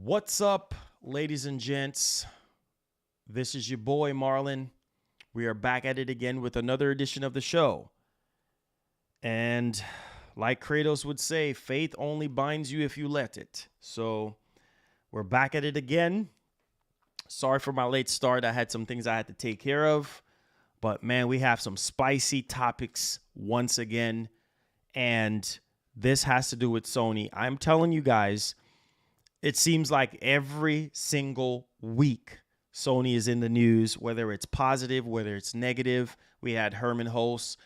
What's up, ladies and gents? This is your boy Marlon. We are back at it again with another edition of the show. And like Kratos would say, faith only binds you if you let it. So we're back at it again. Sorry for my late start. I had some things I had to take care of. But man, we have some spicy topics once again. And this has to do with Sony. I'm telling you guys, it seems like every single week Sony is in the news, whether it's positive, whether it's negative. We had Herman Hulse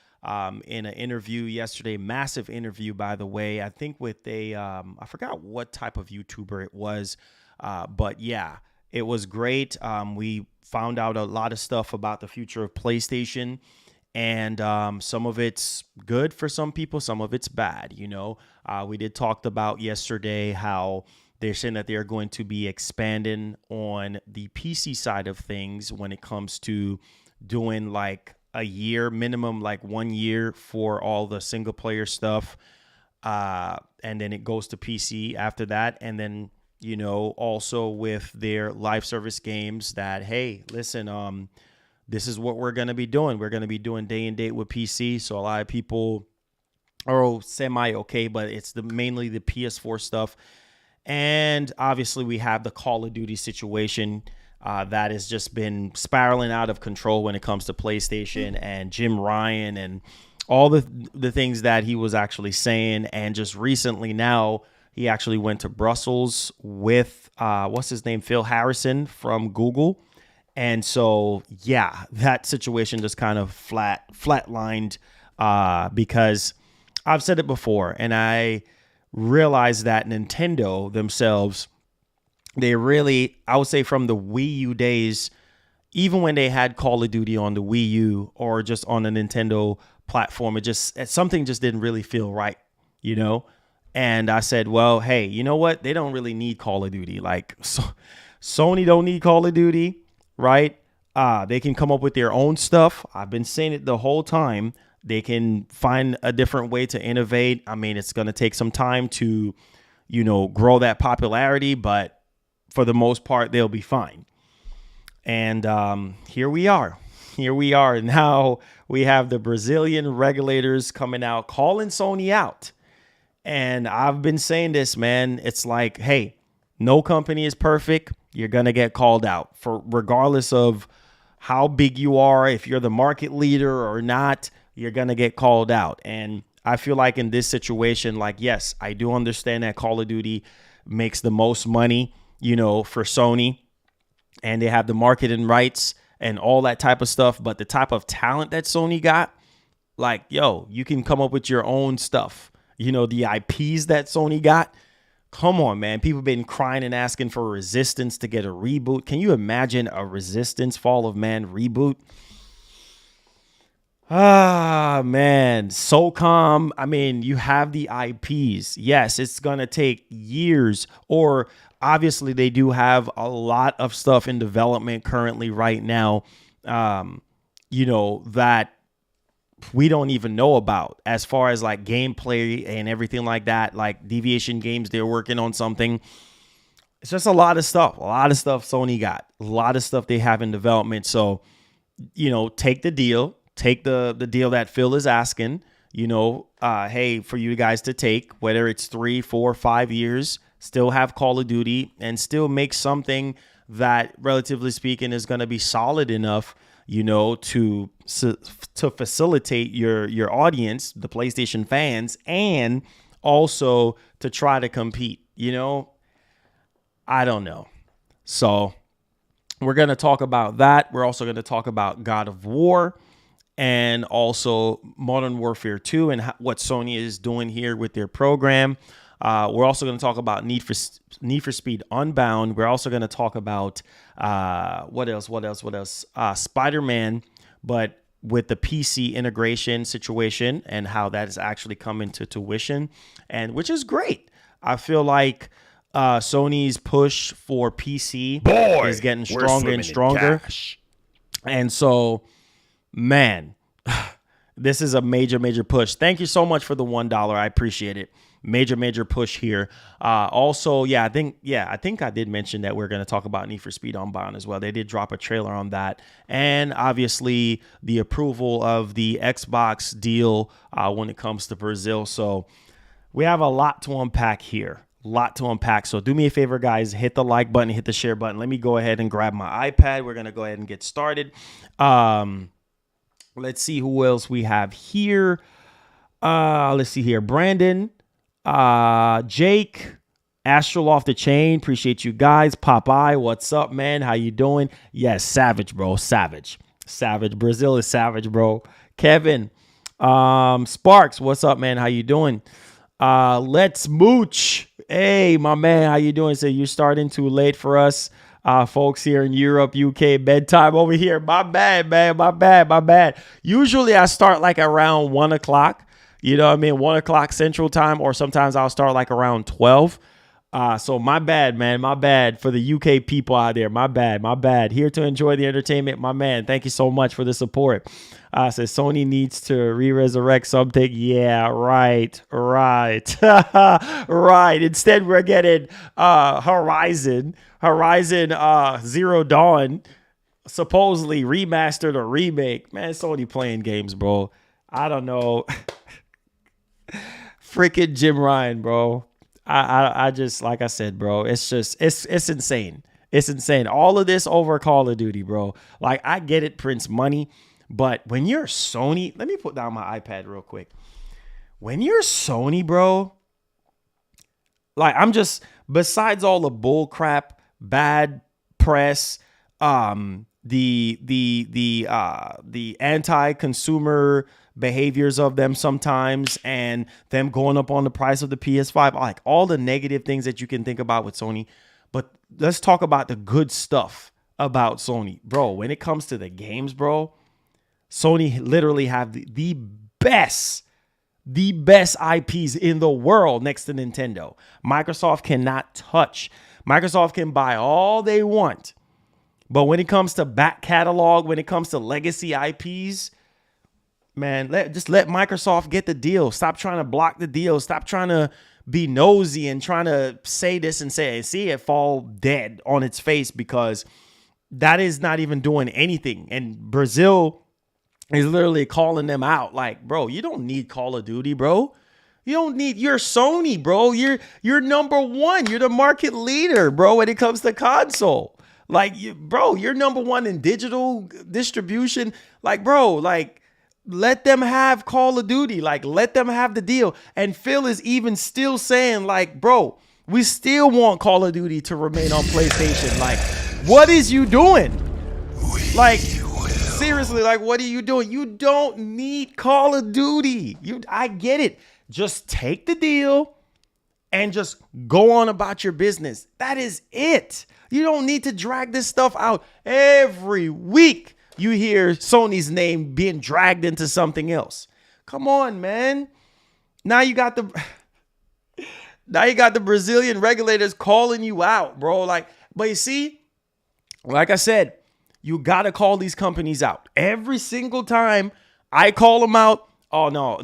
in an interview yesterday, massive interview, by the way. I think with I forgot what type of YouTuber it was, but yeah, it was great. We found out a lot of stuff about the future of PlayStation, and some of it's good for some people, some of it's bad. We did talk about yesterday how they're saying that they're going to be expanding on the PC side of things when it comes to doing like a year minimum, like 1 year for all the single player stuff. And then it goes to PC after that. And then, also with their live service games that, hey, listen, this is what we're going to be doing. We're going to be doing day and date with PC. So a lot of people are semi-okay, but it's mainly the PS4 stuff. And obviously we have the Call of Duty situation that has just been spiraling out of control when it comes to PlayStation and Jim Ryan and all the things that he was actually saying. And just recently now he actually went to Brussels with, what's his name? Phil Harrison from Google. And so, yeah, that situation just kind of flatlined because I've said it before, and I realize that Nintendo themselves, they really, I would say from the Wii U days, even when they had Call of Duty on the Wii U or just on the Nintendo platform, something just didn't really feel right, And I said, well, hey, you know what? They don't really need Call of Duty. Sony don't need Call of Duty, right? They can come up with their own stuff. I've been saying it the whole time. They can find a different way to innovate. I mean, it's going to take some time to, grow that popularity, but for the most part, they'll be fine. And here we are. Here we are. Now we have the Brazilian regulators coming out, calling Sony out. And I've been saying this, man. It's like, hey, no company is perfect. You're going to get called out for regardless of how big you are, if you're the market leader or not. You're going to get called out. And I feel like in this situation, yes, I do understand that Call of Duty makes the most money, for Sony, and they have the marketing rights and all that type of stuff. But the type of talent that Sony got, you can come up with your own stuff. The IPs that Sony got. Come on, man. People have been crying and asking for Resistance to get a reboot. Can you imagine a Resistance Fall of Man reboot? Man, SOCOM. I mean, you have the IPs. Yes, it's going to take years, or obviously they do have a lot of stuff in development currently right now, that we don't even know about as far as gameplay and everything like that, Deviation Games, they're working on something. It's just a lot of stuff Sony got, a lot of stuff they have in development. So, take the deal. Take the deal that Phil is asking, hey, for you guys to take, whether it's 3, 4, 5 years, still have Call of Duty and still make something that, relatively speaking, is going to be solid enough, to facilitate your audience, the PlayStation fans, and also to try to compete. I don't know. So we're going to talk about that. We're also going to talk about God of War. And also Modern Warfare 2 and what Sony is doing here with their program. We're also going to talk about Need for Speed Unbound. We're also going to talk about what else? Spider-Man, but with the PC integration situation and how that is actually coming to tuition, and which is great. I feel like Sony's push for PC is getting stronger and stronger. And so, man, this is a major push. Thank you so much for the $1. I appreciate it. major push here. Also, I think I did mention that we're going to talk about Need for Speed Unbound as well. They did drop a trailer on that, and obviously the approval of the Xbox deal when it comes to Brazil. So we have a lot to unpack here. So do me a favor, guys, hit the like button, hit the share button. Let me go ahead and grab my iPad. We're going to go ahead and get started. Let's see who else we have here. Let's see here. Brandon, Jake, Astral Off the Chain. Appreciate you guys. Popeye, what's up, man? How you doing? Yes, savage, bro. Savage. Brazil is savage, bro. Kevin, Sparks, what's up, man? How you doing? Let's mooch. Hey, my man, how you doing? So you're starting too late for us, folks here in Europe, UK, bedtime over here. My bad, man. My bad. Usually I start like around 1 o'clock. You know what I mean? 1 o'clock Central Time, or sometimes I'll start like around 12. So my bad, man. My bad for the UK people out there. My bad. Here to enjoy the entertainment, my man. Thank you so much for the support. Says Sony needs to re-resurrect something. Yeah, right. Right. Instead, we're getting Horizon Zero Dawn, supposedly remastered or remake. Man, Sony playing games, bro. I don't know. Freaking Jim Ryan, bro. I just, like I said, bro, it's insane. It's insane. All of this over Call of Duty, bro. Like, I get it, Prince money, but when you're Sony, let me put down my iPad real quick. When you're Sony, bro, like, I'm just, besides all the bull crap, bad press, the anti-consumer behaviors of them sometimes, and them going up on the price of the PS5, like all the negative things that you can think about with Sony. But let's talk about the good stuff about Sony, bro. When it comes to the games, bro, Sony literally have the best IPs in the world next to Nintendo. Microsoft cannot touch. Microsoft can buy all they want, but when it comes to back catalog, when it comes to legacy IPs, man, just let Microsoft get the deal. Stop trying to block the deal. Stop trying to be nosy and trying to say this and see it fall dead on its face, because that is not even doing anything. And Brazil is literally calling them out. Like, bro, you don't need Call of Duty, bro. You're Sony, bro. You're number one. You're the market leader, bro, when it comes to console. Like, you're number one in digital distribution. Like, bro, like, let them have Call of Duty. Like, let them have the deal. And Phil is even still saying, like, bro, we still want Call of Duty to remain on PlayStation. Like, what is you doing? Like, seriously, like, what are you doing? You don't need Call of Duty. I get it. Just take the deal and just go on about your business. That is it. You don't need to drag this stuff out every week. You hear Sony's name being dragged into something else. Come on, man. Now you got the Brazilian regulators calling you out, bro. Like, but you see, like I said, you got to call these companies out. Every single time I call them out, oh, no.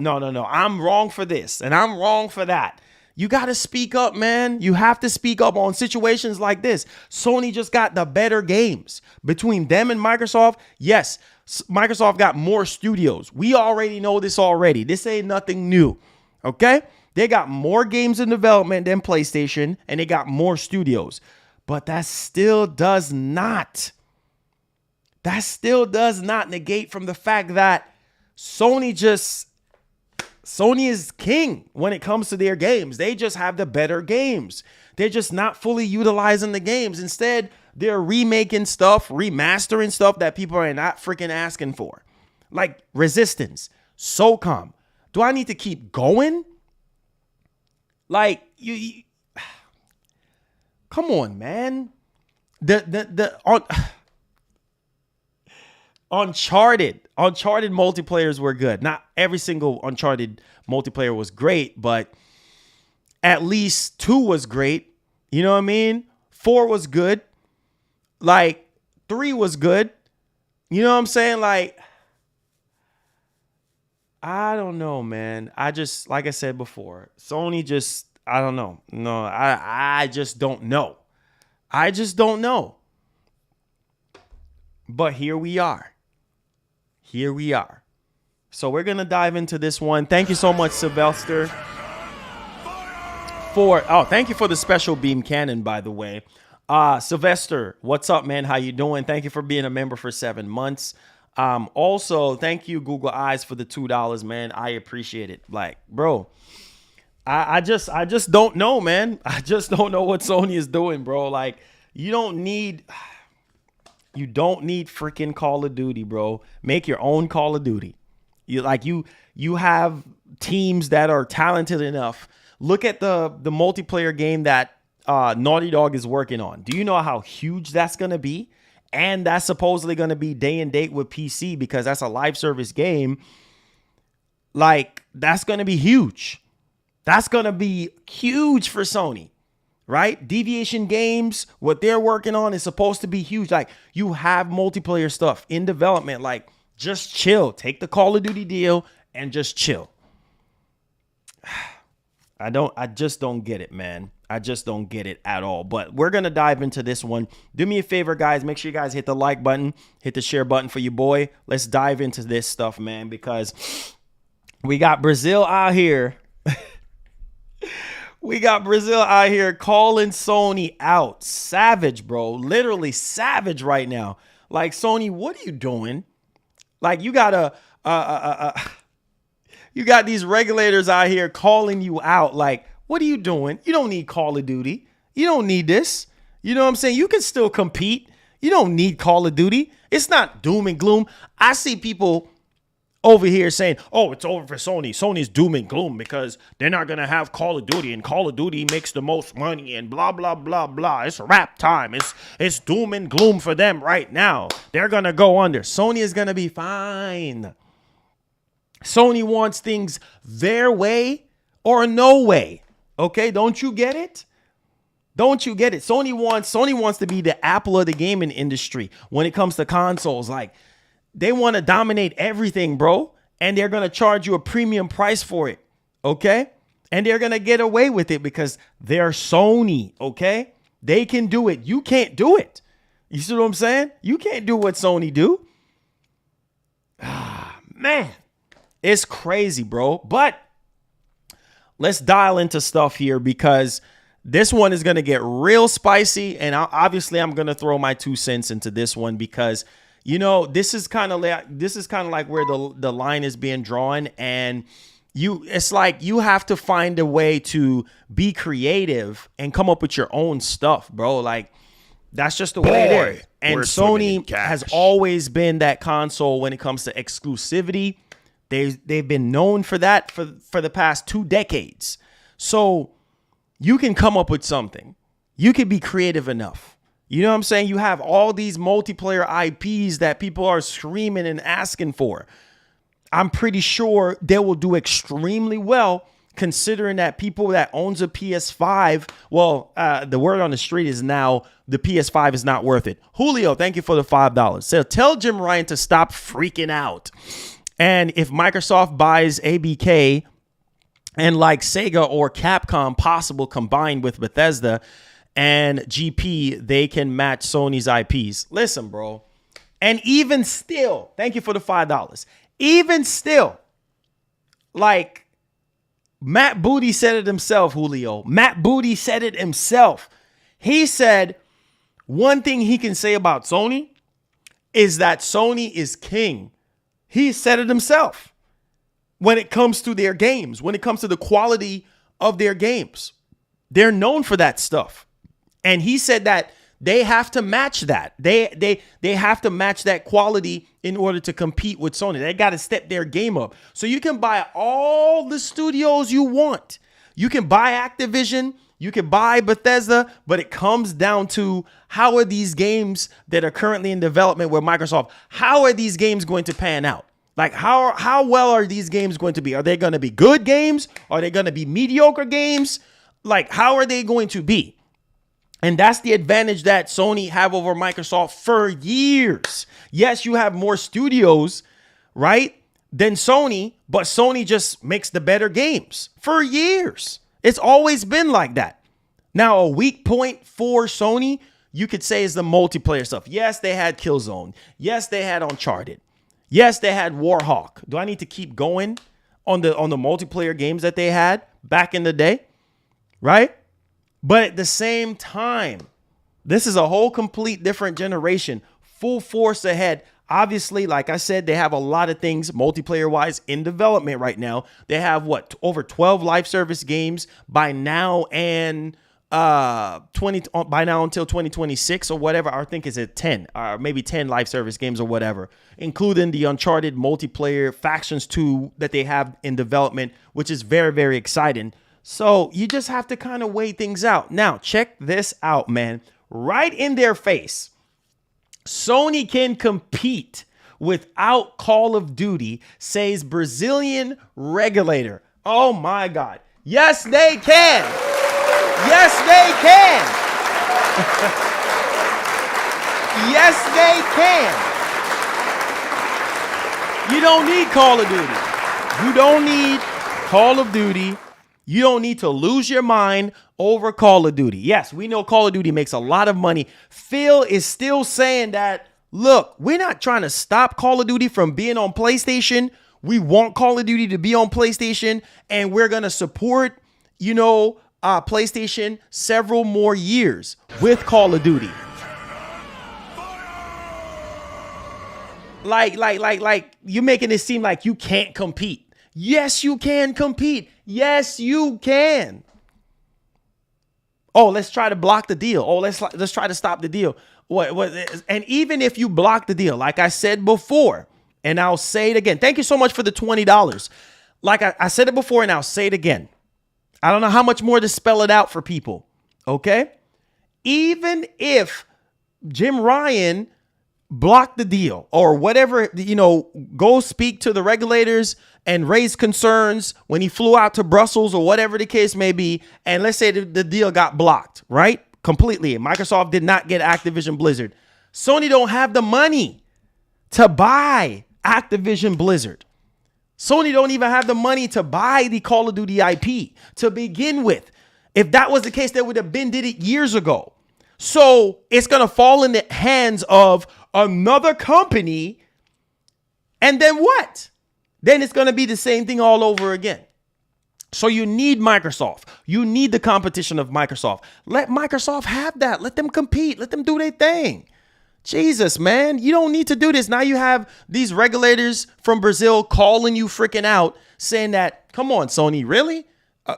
I'm wrong for this and I'm wrong for that. You got to speak up, man. You have to speak up on situations like this. Sony just got the better games. Between them and Microsoft, yes, Microsoft got more studios. We already know this already. This ain't nothing new, okay? They got more games in development than PlayStation, and they got more studios. But that still does not negate from the fact that Sony is king when it comes to their games. They just have the better games. They're just not fully utilizing the games. Instead, they're remaking stuff, remastering stuff that people are not freaking asking for. Like Resistance, SOCOM. Do I need to keep going? Like, you come on, man. Uncharted multiplayers were good. Not every single Uncharted multiplayer was great, but at least 2 was great. You know what I mean? 4 was good. Like, 3 was good. You know what I'm saying? Like, I don't know, man. I just, like I said before, Sony just, I don't know. No, I just don't know. I just don't know. But here we are. Here we are. So we're going to dive into this one. Thank you so much, Sylvester. Thank you for the special beam cannon, by the way. Sylvester, what's up, man? How you doing? Thank you for being a member for 7 months. Also, thank you, Google Eyes, for the $2, man. I appreciate it. Like, bro, I just don't know, man. I just don't know what Sony is doing, bro. Like, you don't need freaking Call of Duty, bro. Make your own Call of Duty. You have teams that are talented enough. Look at the multiplayer game that Naughty Dog is working on. Do you know how huge that's gonna be? And that's supposedly going to be day and date with PC because that's a live service game. Like, that's going to be huge. That's going to be huge for Sony, right? Deviation Games, what they're working on is supposed to be huge. Like, you have multiplayer stuff in development. Like, just chill. Take the Call of Duty deal and just chill. I just don't get it, man. I just don't get it at all. But we're going to dive into this one. Do me a favor, guys. Make sure you guys hit the like button, hit the share button for your boy. Let's dive into this stuff, man, because we got Brazil out here. We got Brazil out here calling Sony out. Savage, bro. Literally savage right now. Like, Sony, what are you doing? Like, you got you got these regulators out here calling you out. Like, what are you doing? You don't need Call of Duty. You don't need this. You know what I'm saying? You can still compete. You don't need Call of Duty. It's not doom and gloom. I see people over here saying, oh, it's over for Sony. Sony's doom and gloom because they're not going to have Call of Duty, and Call of Duty makes the most money and blah, blah, blah, blah. It's rap time. It's doom and gloom for them right now. They're going to go under. Sony is going to be fine. Sony wants things their way or no way. Okay, don't you get it? Don't you get it? Sony wants to be the Apple of the gaming industry when it comes to consoles. Like, they want to dominate everything, bro. And they're going to charge you a premium price for it. Okay? And they're going to get away with it because they're Sony. Okay? They can do it. You can't do it. You see what I'm saying? You can't do what Sony do. Ah, man. It's crazy, bro. But let's dial into stuff here because this one is going to get real spicy. And obviously, I'm going to throw my 2 cents into this one because, you know, this is kind of like where the line is being drawn. And it's like you have to find a way to be creative and come up with your own stuff, bro. Like, that's just the way it is. And Sony has always been that console when it comes to exclusivity. They've been known for that for the past 2 decades. So you can come up with something. You can be creative enough. You know what I'm saying? You have all these multiplayer IPs that people are screaming and asking for. I'm pretty sure they will do extremely well considering that people that owns a PS5, well, the word on the street is now the PS5 is not worth it. Julio, thank you for the $5. So tell Jim Ryan to stop freaking out. And if Microsoft buys ABK and like Sega or Capcom possible combined with Bethesda and GP, they can match Sony's IPs. Listen, bro. And even still, thank you for the $5. Even still, like Matt Booty said it himself, Julio. Matt Booty said it himself. He said one thing he can say about Sony is that Sony is king. He said it himself when it comes to their games, when it comes to the quality of their games. They're known for that stuff. And he said that they have to match that. They have to match that quality in order to compete with Sony. They got to step their game up. So you can buy all the studios you want. You can buy Activision. You can buy Bethesda, but it comes down to how are these games that are currently in development with Microsoft, how are these games going to pan out? Like, how well are these games going to be? Are they going to be good games? Are they going to be mediocre games? Like, how are they going to be? And that's the advantage that Sony have over Microsoft for years. Yes, you have more studios, right? than Sony, but Sony just makes the better games for years. It's always been like that. Now, a weak point for Sony, you could say, is the multiplayer stuff. Yes, they had Killzone. Yes, they had Uncharted. Yes, they had Warhawk. Do I need to keep going on the multiplayer games that they had back in the day? Right? But at the same time, this is a whole complete different generation, full force ahead. Obviously, like I said, they have a lot of things multiplayer-wise in development right now. They have, what, over 12 live service games by now and by now until 2026 or whatever. I think it's at 10 or maybe 10 live service games or whatever, including the Uncharted multiplayer Factions 2 that they have in development, which is very, very exciting. So you just have to kind of weigh things out. Now, check this out, man. Right in their face, Sony can compete without Call of Duty, says Brazilian regulator. Oh my God. Yes, they can. Yes, they can. Yes, they can. You don't need Call of Duty. You don't need Call of Duty. You don't need to lose your mind over Call of Duty. Yes, we know Call of Duty makes a lot of money. Phil is still saying that, look, we're not trying to stop Call of Duty from being on PlayStation. We want Call of Duty to be on PlayStation, and we're going to support, PlayStation several more years with Call of Duty. Like you're making it seem like you can't compete. Yes, you can compete. Yes, you can. Oh, let's try to block the deal. Oh, let's try to stop the deal. What? And even if you block the deal, like I said before, and I'll say it again. Thank you so much for the $20. Like I said it before, and I'll say it again. I don't know how much more to spell it out for people. Okay? Even if Jim Ryan blocked the deal or whatever, go speak to the regulators and raise concerns when he flew out to Brussels or whatever the case may be. And let's say the deal got blocked, right? Completely. Microsoft did not get Activision Blizzard. Sony don't have the money to buy Activision Blizzard. Sony don't even have the money to buy the Call of Duty IP to begin with. If that was the case, they would have did it years ago. So it's going to fall in the hands of another company. And then what? Then it's going to be the same thing all over again. So you need Microsoft. You need the competition of Microsoft. Let Microsoft have that. Let them compete. Let them do their thing. Jesus, man, you don't need to do this. Now you have these regulators from Brazil calling you freaking out, saying that, come on, Sony, really?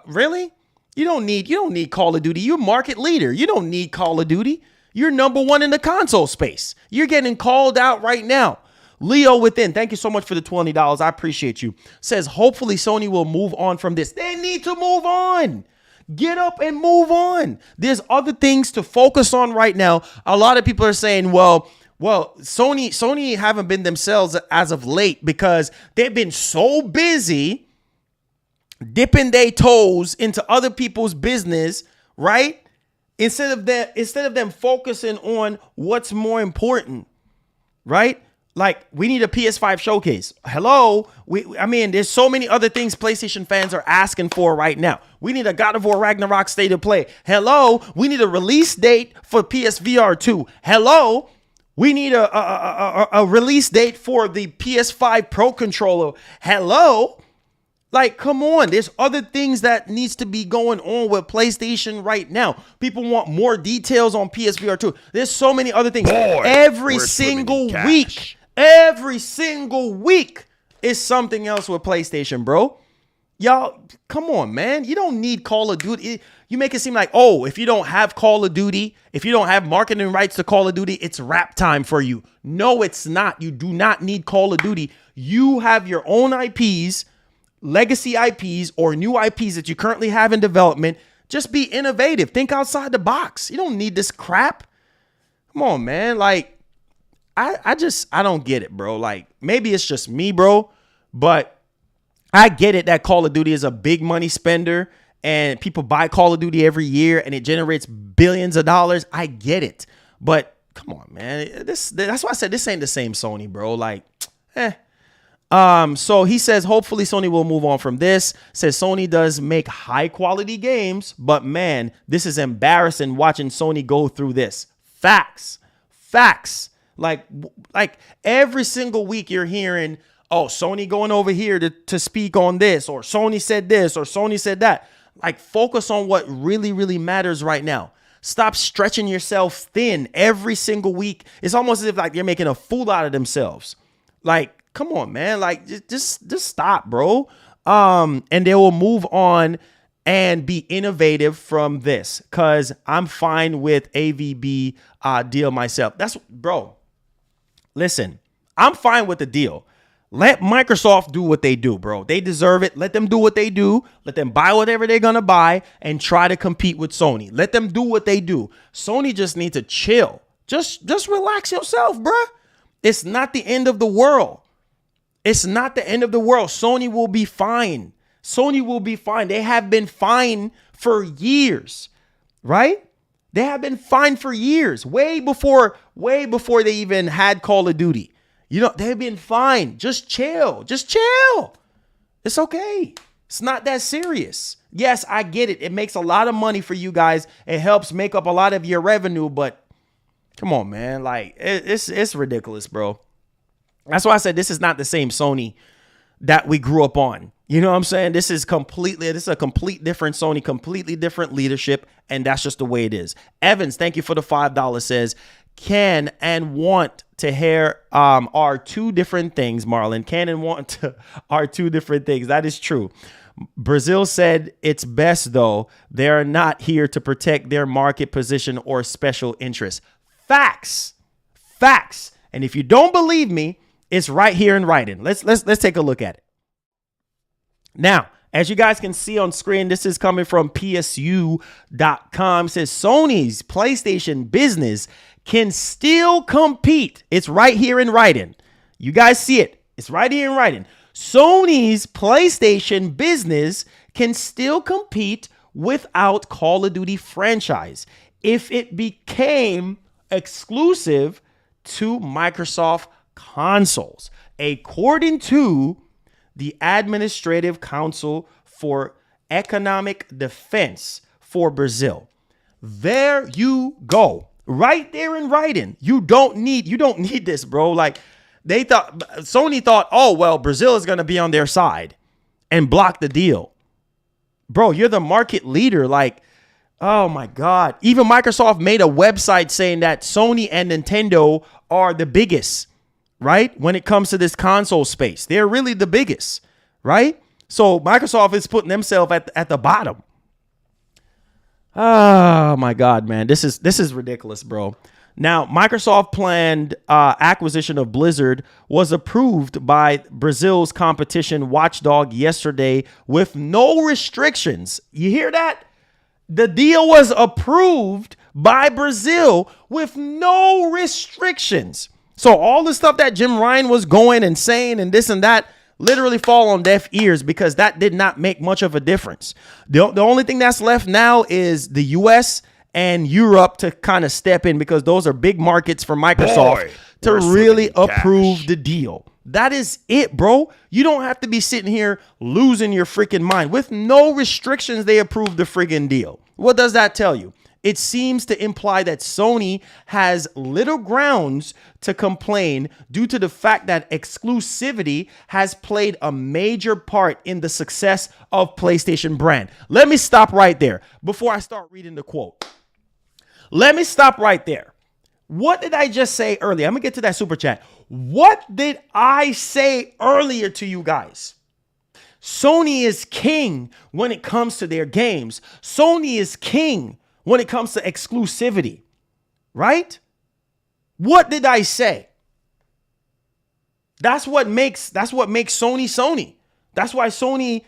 Really? You don't need Call of Duty. You're market leader. You don't need Call of Duty. You're number one in the console space. You're getting called out right now. Leo Within, thank you so much for the $20. I appreciate you. Says, hopefully Sony will move on from this. They need to move on. Get up and move on. There's other things to focus on right now. A lot of people are saying, well, Sony haven't been themselves as of late because they've been so busy dipping their toes into other people's business, right? Instead of them focusing on what's more important, right? Like, we need a PS5 showcase. Hello? There's so many other things PlayStation fans are asking for right now. We need a God of War Ragnarok State of Play. Hello? We need a release date for PSVR 2. Hello? We need a release date for the PS5 Pro Controller. Hello? Like, come on. There's other things that needs to be going on with PlayStation right now. People want more details on PSVR 2. There's so many other things. Every single week is something else with PlayStation, bro. Y'all, come on, man. You don't need Call of Duty. You make it seem like, oh, if you don't have Call of Duty, if you don't have marketing rights to Call of Duty, it's wrap time for you. No, it's not. You do not need Call of Duty. You have your own IPs, legacy IPs, or new IPs that you currently have in development. Just be innovative. Think outside the box. You don't need this crap. Come on, man. Like, I don't get it, bro. Like, maybe it's just me, bro, but I get it that Call of Duty is a big money spender and people buy Call of Duty every year and it generates billions of dollars. I get it. But come on, man. That's why I said this ain't the same Sony, bro. Like, So he says, hopefully Sony will move on from this. Says Sony does make high quality games, but man, this is embarrassing watching Sony go through this. Facts. Like every single week you're hearing, oh, Sony going over here to speak on this, or Sony said this, or Sony said that. Like, focus on what really, really matters right now. Stop stretching yourself thin every single week. It's almost as if like they're making a fool out of themselves. Like, come on, man. Like, just stop, bro. And they will move on and be innovative from this, because I'm fine with AVB deal myself. That's, bro, listen, I'm fine with the deal. Let Microsoft do what they do, bro. They deserve it. Let them do what they do. Let them buy whatever they're going to buy and try to compete with Sony. Let them do what they do. Sony just needs to chill. Just relax yourself, bro. It's not the end of the world. It's not the end of the world. Sony will be fine. Sony will be fine. They have been fine for years, right? They have been fine for years, way before they even had Call of Duty. You know, they've been fine. Just chill. Just chill. It's okay. It's not that serious. Yes, I get it. It makes a lot of money for you guys. It helps make up a lot of your revenue, but come on, man. Like, it's ridiculous, bro. That's why I said this is not the same Sony that we grew up on. You know what I'm saying? This is a complete different Sony, completely different leadership, and that's just the way it is. Evans, thank you for the $5, says, can and want to hear are two different things, Marlon. Can and want are two different things. That is true. Brazil said it's best, though. They're not here to protect their market position or special interests. Facts. And if you don't believe me, it's right here in writing. Let's take a look at it. Now, as you guys can see on screen, this is coming from PSU.com. It says Sony's PlayStation business can still compete. It's right here in writing. You guys see it. It's right here in writing. Sony's PlayStation business can still compete without Call of Duty franchise if it became exclusive to Microsoft consoles, according to the Administrative Council for Economic Defense for Brazil. There you go. Right there in writing. You don't need this, bro. Like, Sony thought, oh, well, Brazil is going to be on their side and block the deal. Bro, you're the market leader. Like, oh my God. Even Microsoft made a website saying that Sony and Nintendo are the biggest, right? When it comes to this console space, they're really the biggest, right? So Microsoft is putting themselves at the bottom. Oh my God, man. This is ridiculous, bro. Now, Microsoft planned acquisition of Blizzard was approved by Brazil's competition watchdog yesterday with no restrictions. You hear that? The deal was approved by Brazil with no restrictions. So all the stuff that Jim Ryan was going and saying and this and that literally fall on deaf ears, because that did not make much of a difference. The only thing that's left now is the US and Europe to kind of step in, because those are big markets for Microsoft to really approve the deal. That is it, bro. You don't have to be sitting here losing your freaking mind. With no restrictions, they approved the friggin' deal. What does that tell you? It seems to imply that Sony has little grounds to complain due to the fact that exclusivity has played a major part in the success of PlayStation brand. Let me stop right there before I start reading the quote. Let me stop right there. What did I just say earlier? I'm going to get to that super chat. What did I say earlier to you guys? Sony is king when it comes to their games. Sony is king when it comes to exclusivity, right? What did I say? That's what makes Sony Sony. That's why Sony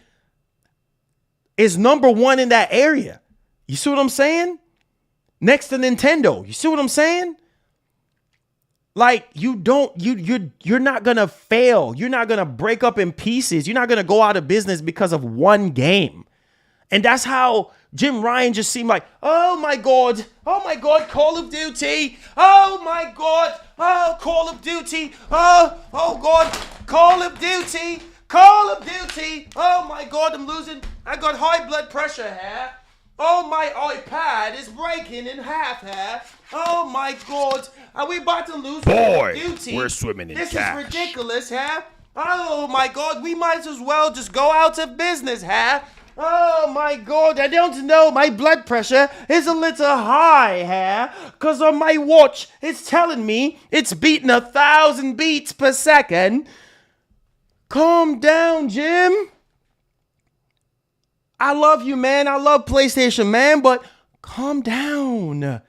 is number one in that area. You see what I'm saying? Next to Nintendo. You see what I'm saying? Like, you're not going to fail. You're not going to break up in pieces. You're not going to go out of business because of one game. And that's how Jim Ryan just seemed like, oh my God, Call of Duty. Oh my God, Call of Duty. Oh God, Call of Duty. Oh my God, I'm losing. I got high blood pressure here. Oh, my iPad is breaking in half here. Oh my God, are we about to lose Call of Duty? We're swimming in cash. This is ridiculous here. Oh my God, we might as well just go out of business here. Oh my God, I don't know. My blood pressure is a little high here because on my watch it's telling me it's beating 1,000 beats per second. Calm down, Jim. I love you, man. I love PlayStation, man, but calm down.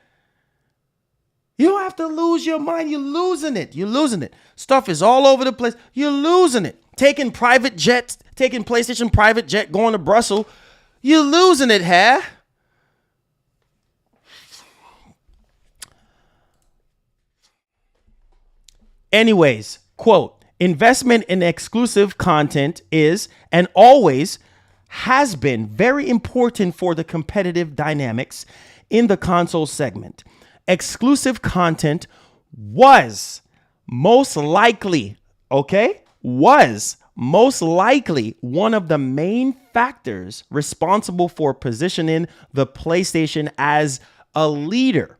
You don't have to lose your mind. You're losing it. Stuff is all over the place. You're losing it. Taking private jets, taking PlayStation private jet, going to Brussels. You're losing it, huh? Anyways, quote, investment in exclusive content is and always has been very important for the competitive dynamics in the console segment. Exclusive content was most likely one of the main factors responsible for positioning the PlayStation as a leader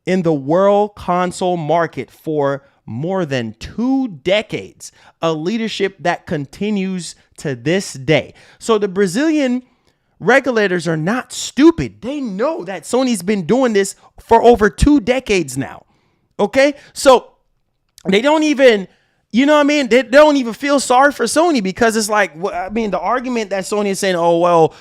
in the world console market for more than 2 decades, a leadership that continues to this day. So the Brazilian regulators are not stupid. They know that Sony's been doing this for over 2 decades now. Okay? So they don't even, you know what I mean? They don't even feel sorry for Sony because it's like, I mean, the argument that Sony is saying, oh, well,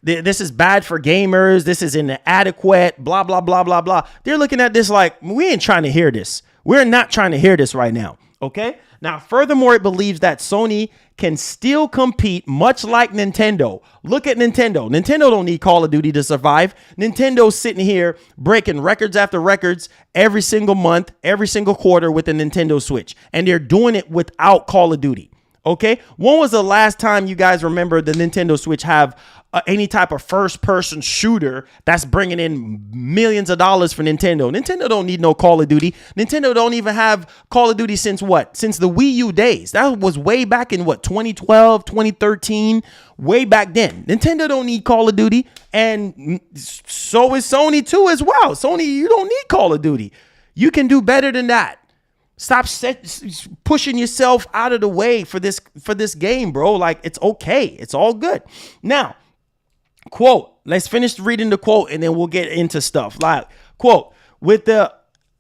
this is bad for gamers. This is inadequate, blah, blah, blah, blah, blah. They're looking at this like, we ain't trying to hear this. We're not trying to hear this right now. Okay. Now, furthermore, it believes that Sony can still compete much like Nintendo. Look at Nintendo. Nintendo don't need Call of Duty to survive. Nintendo's sitting here breaking records after records every single month, every single quarter with the Nintendo Switch. And they're doing it without Call of Duty. Okay. When was the last time you guys remember the Nintendo Switch have any type of first-person shooter that's bringing in millions of dollars for Nintendo? Nintendo don't need no Call of Duty. Nintendo don't even have Call of Duty since what? Since the Wii U days. That was way back in what, 2012, 2013, way back then. Nintendo don't need Call of Duty, and so is Sony too as well. Sony, you don't need Call of Duty. You can do better than that. Stop pushing yourself out of the way for this game, bro. Like, it's okay. It's all good. Now, quote, let's finish reading the quote and then we'll get into stuff. Like, quote, with the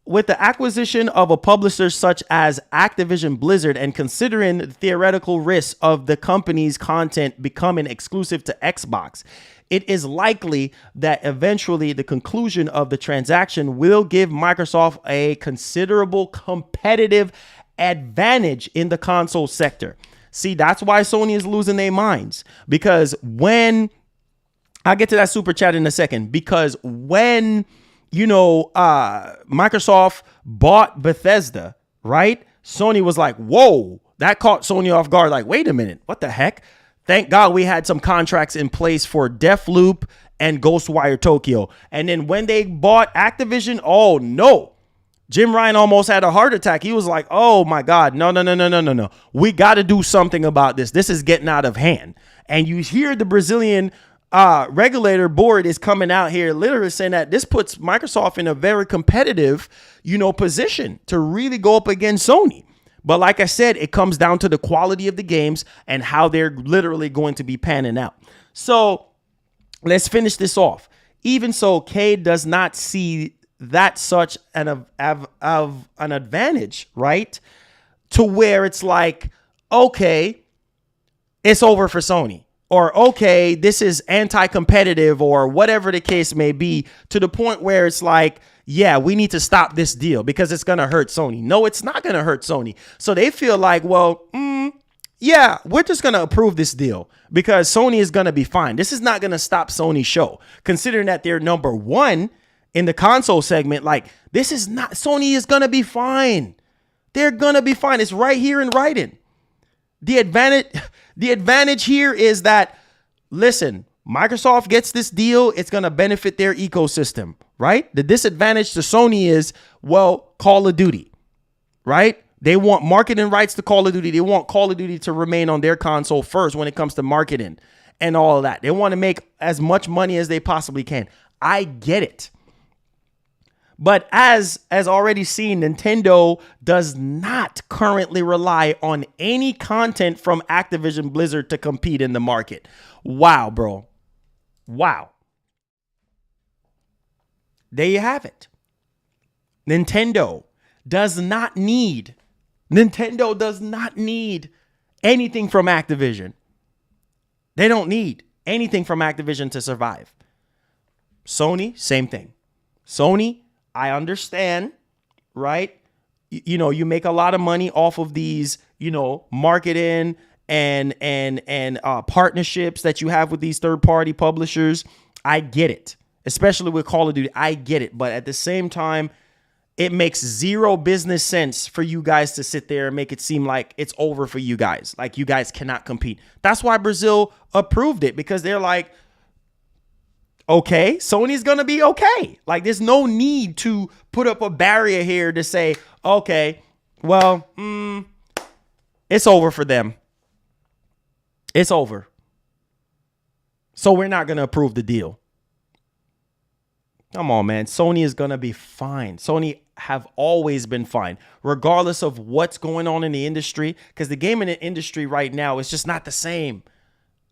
acquisition of a publisher such as Activision Blizzard and considering the theoretical risk of the company's content becoming exclusive to Xbox, it is likely that eventually the conclusion of the transaction will give Microsoft a considerable competitive advantage in the console sector. See, that's why Sony is losing their minds, because when I'll get to that super chat in a second, because when, Microsoft bought Bethesda, right? Sony was like, whoa, that caught Sony off guard. Like, wait a minute, what the heck? Thank God we had some contracts in place for Deathloop and Ghostwire Tokyo. And then when they bought Activision, oh no, Jim Ryan almost had a heart attack. He was like, oh my God, no. We got to do something about this. This is getting out of hand. And you hear the Brazilian regulator board is coming out here literally saying that this puts Microsoft in a very competitive, position to really go up against Sony. But like I said, it comes down to the quality of the games and how they're literally going to be panning out. So let's finish this off. Even so, Cade does not see that such an advantage, right? To where it's like, okay, it's over for Sony. Or, okay, this is anti-competitive or whatever the case may be, to the point where it's like, yeah, we need to stop this deal because it's going to hurt Sony. No, it's not going to hurt Sony. So they feel like, well, yeah, we're just going to approve this deal because Sony is going to be fine. This is not going to stop Sony's show, considering that they're number one in the console segment. Like, this is not, Sony is going to be fine. They're going to be fine. It's right here in writing. The advantage here is that, listen, Microsoft gets this deal, it's going to benefit their ecosystem, right? The disadvantage to Sony is, well, Call of Duty, right? They want marketing rights to Call of Duty. They want Call of Duty to remain on their console first when it comes to marketing and all of that. They want to make as much money as they possibly can. I get it. But as already seen, Nintendo does not currently rely on any content from Activision Blizzard to compete in the market. Wow, bro. Wow. There you have it. Nintendo does not need anything from Activision. They don't need anything from Activision to survive. Sony, same thing. Sony, I understand, right? You know, you make a lot of money off of these, you know, marketing and partnerships that you have with these third-party publishers. I get it, especially with Call of Duty. I get it, but at the same time, it makes zero business sense for you guys to sit there and make it seem like it's over for you guys, like you guys cannot compete. That's why Brazil approved it, because they're like, okay, Sony's going to be okay. Like, there's no need to put up a barrier here to say, okay, well, it's over for them. It's over. So we're not going to approve the deal. Come on, man. Sony is going to be fine. Sony have always been fine, regardless of what's going on in the industry, because the gaming industry right now is just not the same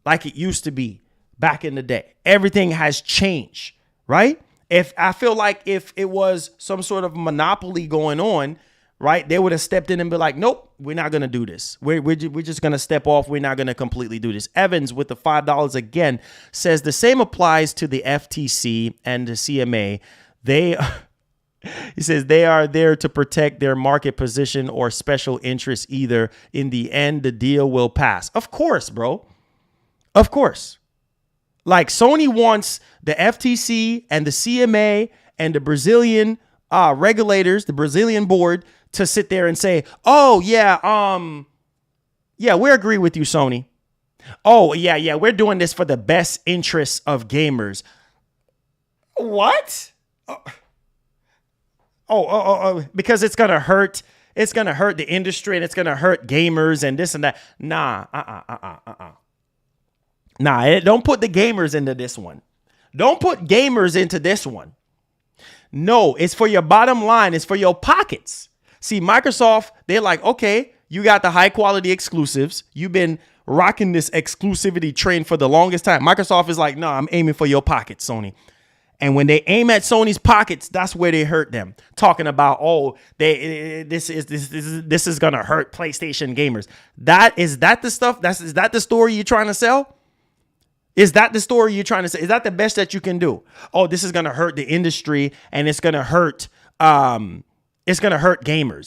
like it used to be back in the day. Everything has changed, right? If I feel like if it was some sort of monopoly going on, right, they would have stepped in and be like, nope, we're not going to do this. We're just going to step off. We're not going to completely do this. Evans with the $5 again says the same applies to the FTC and the CMA. He says they are there to protect their market position or special interests either. In the end, the deal will pass. Of course, bro. Of course. Like, Sony wants the FTC and the CMA and the Brazilian regulators, the Brazilian board, to sit there and say, oh, yeah, we agree with you, Sony. Oh, yeah, we're doing this for the best interests of gamers. What? Because it's going to hurt. It's going to hurt the industry and it's going to hurt gamers and this and that. Nah, don't put the gamers into this one. Don't put gamers into this one. No, it's for your bottom line. It's for your pockets. See, Microsoft, they're like, okay, you got the high quality exclusives. You've been rocking this exclusivity train for the longest time. Microsoft is like, no, I'm aiming for your pockets, Sony. And when they aim at Sony's pockets, that's where they hurt them. Talking about, oh, this is gonna hurt PlayStation gamers. Is that the story you're trying to sell? Is that the story you're trying to say? Is that the best that you can do? Oh, this is gonna hurt the industry and it's gonna hurt gamers.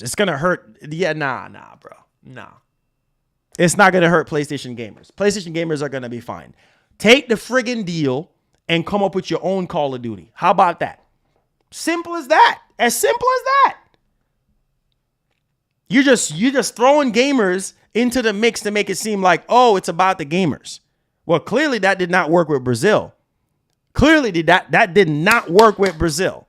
It's gonna hurt. Yeah, nah, bro. Nah. It's not gonna hurt PlayStation gamers. PlayStation gamers are gonna be fine. Take the friggin' deal and come up with your own Call of Duty. How about that? Simple as that. As simple as that. You're just throwing gamers into the mix to make it seem like, oh, it's about the gamers. Well, clearly that did not work with Brazil. That did not work with Brazil.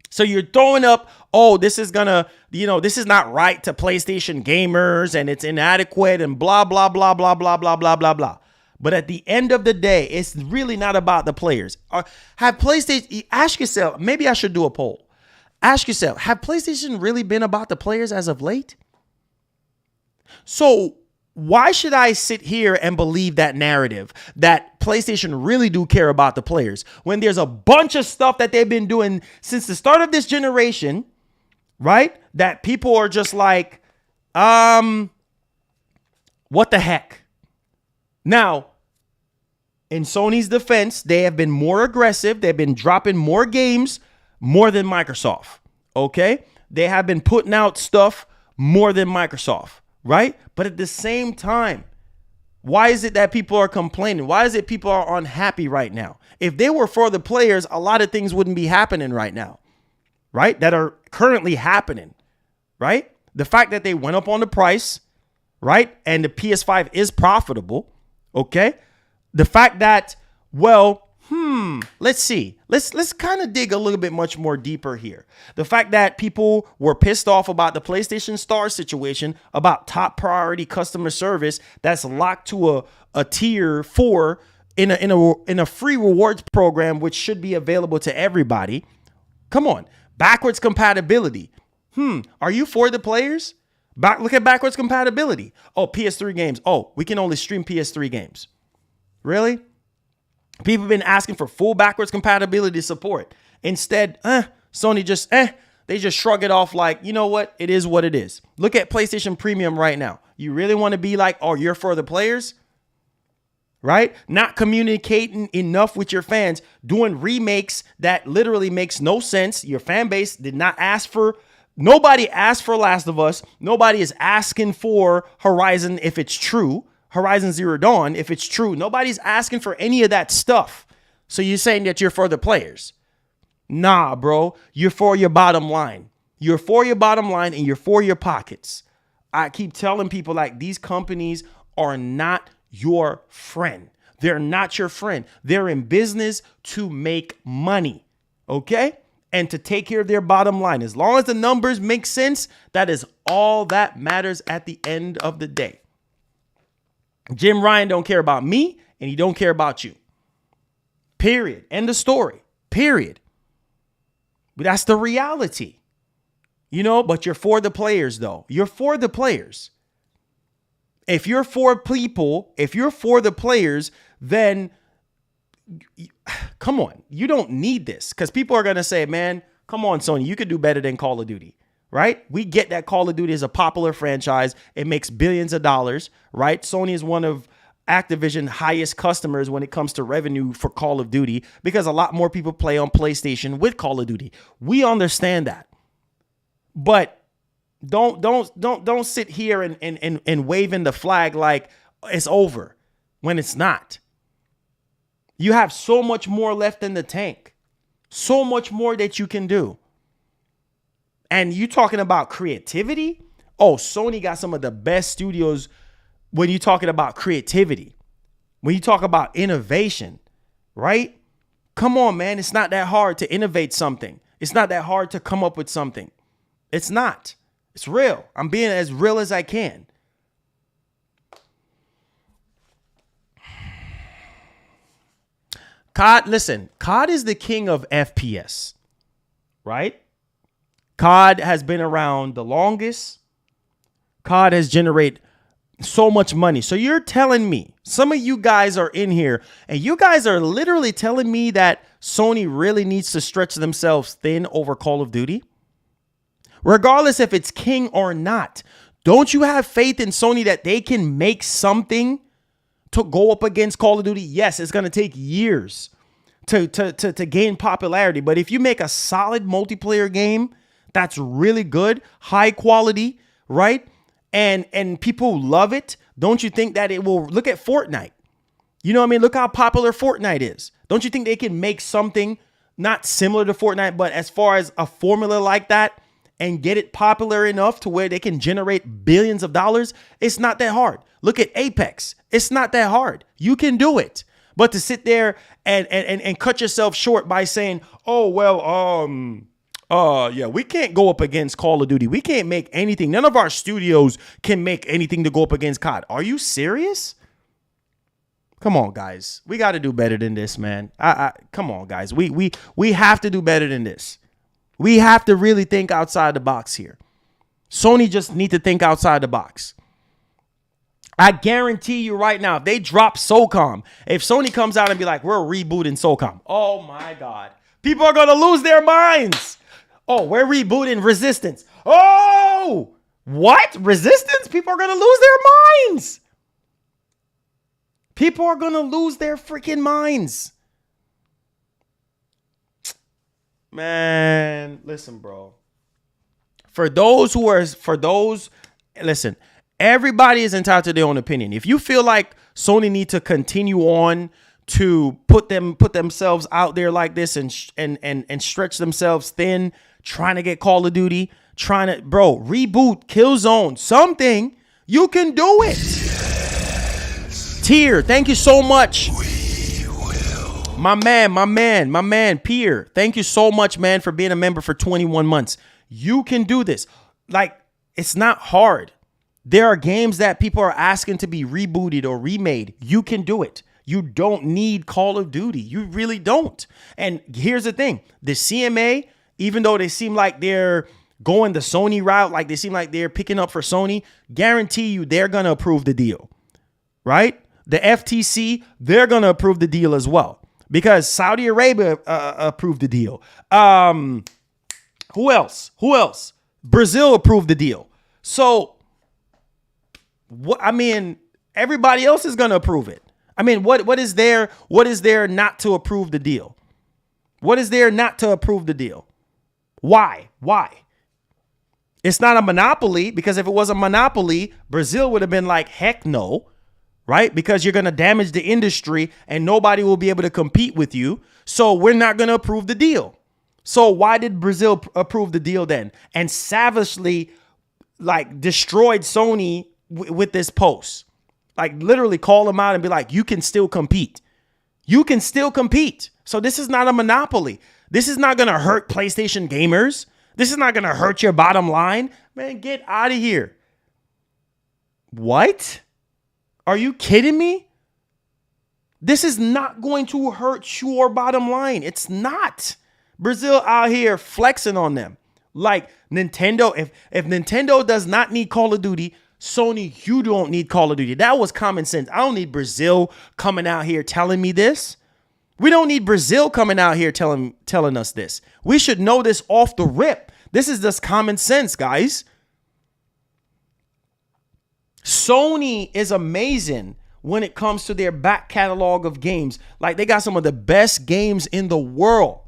So you're throwing up, oh, this is this is not right to PlayStation gamers and it's inadequate and blah, blah, blah, blah, blah, blah, blah, blah, blah. But at the end of the day, it's really not about the players. Have PlayStation, ask yourself, maybe I should do a poll. Ask yourself, have PlayStation really been about the players as of late? So why should I sit here and believe that narrative that PlayStation really do care about the players when there's a bunch of stuff that they've been doing since the start of this generation, right? That people are just like, what the heck? Now, in Sony's defense, they have been more aggressive. They've been dropping more games more than Microsoft, okay? They have been putting out stuff more than Microsoft, right? But at the same time, why is it that people are complaining? Why is it people are unhappy right now? If they were for the players, a lot of things wouldn't be happening right now, right? That are currently happening, right? The fact that they went up on the price, right? And the PS5 is profitable. Okay. The fact that Well, let's see. Let's kind of dig a little bit much more deeper here. The fact that people were pissed off about the PlayStation Stars situation, about top priority customer service that's locked to a tier 4 in a free rewards program, which should be available to everybody. Come on, backwards compatibility. Are you for the players? Look at backwards compatibility. Oh, PS3 games. Oh, we can only stream PS3 games. Really? People have been asking for full backwards compatibility support. Instead, Sony just, they just shrug it off like, you know what? It is what it is. Look at PlayStation Premium right now. You really want to be like, oh, you're for the players? Right? Not communicating enough with your fans, doing remakes that literally makes no sense. Your fan base did not ask for, nobody asked for Last of Us. Nobody is asking for Horizon if it's true. Horizon Zero Dawn, if it's true. Nobody's asking for any of that stuff. So you're saying that you're for the players. Nah, bro. You're for your bottom line. You're for your bottom line and you're for your pockets. I keep telling people like these companies are not your friend. They're not your friend. They're in business to make money. Okay? And to take care of their bottom line. As long as the numbers make sense, that is all that matters at the end of the day. Jim Ryan don't care about me and he don't care about you. Period. End of story. Period. But that's the reality. You know, but you're for the players though. You're for the players. If you're for people, if you're for the players, then come on. You don't need this because people are going to say, man, come on, Sony, you could do better than Call of Duty. Right? We get that Call of Duty is a popular franchise. It makes billions of dollars, right? Sony is one of Activision's highest customers when it comes to revenue for Call of Duty because a lot more people play on PlayStation with Call of Duty. We understand that. But don't sit here and waving the flag like it's over when it's not. You have so much more left in the tank. So much more that you can do. And you talking about creativity? Oh, Sony got some of the best studios when you're talking about creativity. When you talk about innovation, right? Come on, man. It's not that hard to innovate something. It's not that hard to come up with something. It's not. It's real. I'm being as real as I can. COD, listen, COD is the king of FPS, right? COD has been around the longest. COD has generated so much money. So you're telling me, some of you guys are in here and you guys are literally telling me that Sony really needs to stretch themselves thin over Call of Duty? Regardless if it's king or not, don't you have faith in Sony that they can make something to go up against Call of Duty? Yes, it's going to take years to gain popularity. But if you make a solid multiplayer game that's really good, high quality, right? And people love it. Don't you think that it will? Look at Fortnite. You know what I mean? Look how popular Fortnite is. Don't you think they can make something not similar to Fortnite, but as far as a formula like that and get it popular enough to where they can generate billions of dollars? It's not that hard. Look at Apex. It's not that hard. You can do it. But to sit there and cut yourself short by saying, oh, well, yeah, we can't go up against Call of Duty. We can't make anything. None of our studios can make anything to go up against COD. Are you serious? Come on, guys. We got to do better than this, man. Come on, guys. We have to do better than this. We have to really think outside the box here. Sony just need to think outside the box. I guarantee you right now, if they drop SOCOM, if Sony comes out and be like, we're rebooting SOCOM. Oh, my God. People are going to lose their minds. Oh, we're rebooting Resistance. Oh, what? Resistance? People are going to lose their minds. People are going to lose their freaking minds. Man, listen, bro. Listen, everybody is entitled to their own opinion. If you feel like Sony need to continue on to put themselves out there like this and stretch themselves thin, trying to get Call of Duty, reboot, Killzone, something, you can do it. Tier, thank you so much. My man, Pierre. Thank you so much, man, for being a member for 21 months. You can do this. Like, it's not hard. There are games that people are asking to be rebooted or remade. You can do it. You don't need Call of Duty. You really don't. And here's the thing. The CMA, even though they seem like they're going the Sony route, like they seem like they're picking up for Sony, guarantee you they're going to approve the deal, right? The FTC, they're going to approve the deal as well because Saudi Arabia approved the deal. Who else? Brazil approved the deal. So, everybody else is going to approve it. What is there not to approve the deal? What is there not to approve the deal? Why? It's not a monopoly, because if it was a monopoly, Brazil would have been like, heck no, right? Because you're going to damage the industry and nobody will be able to compete with you. So we're not going to approve the deal. So why did Brazil approve the deal then? And savagely destroyed Sony with this post. Literally call them out and be like, you can still compete. You can still compete. So this is not a monopoly. This is not going to hurt PlayStation gamers. This is not going to hurt your bottom line. Man, get out of here. What? Are you kidding me? This is not going to hurt your bottom line. It's not. Brazil out here flexing on them. Like Nintendo, if Nintendo does not need Call of Duty, Sony, you don't need Call of Duty. That was common sense. I don't need Brazil coming out here telling me this. We don't need Brazil coming out here telling us this. We should know this off the rip. This is just common sense, guys. Sony is amazing when it comes to their back catalog of games. Like, they got some of the best games in the world.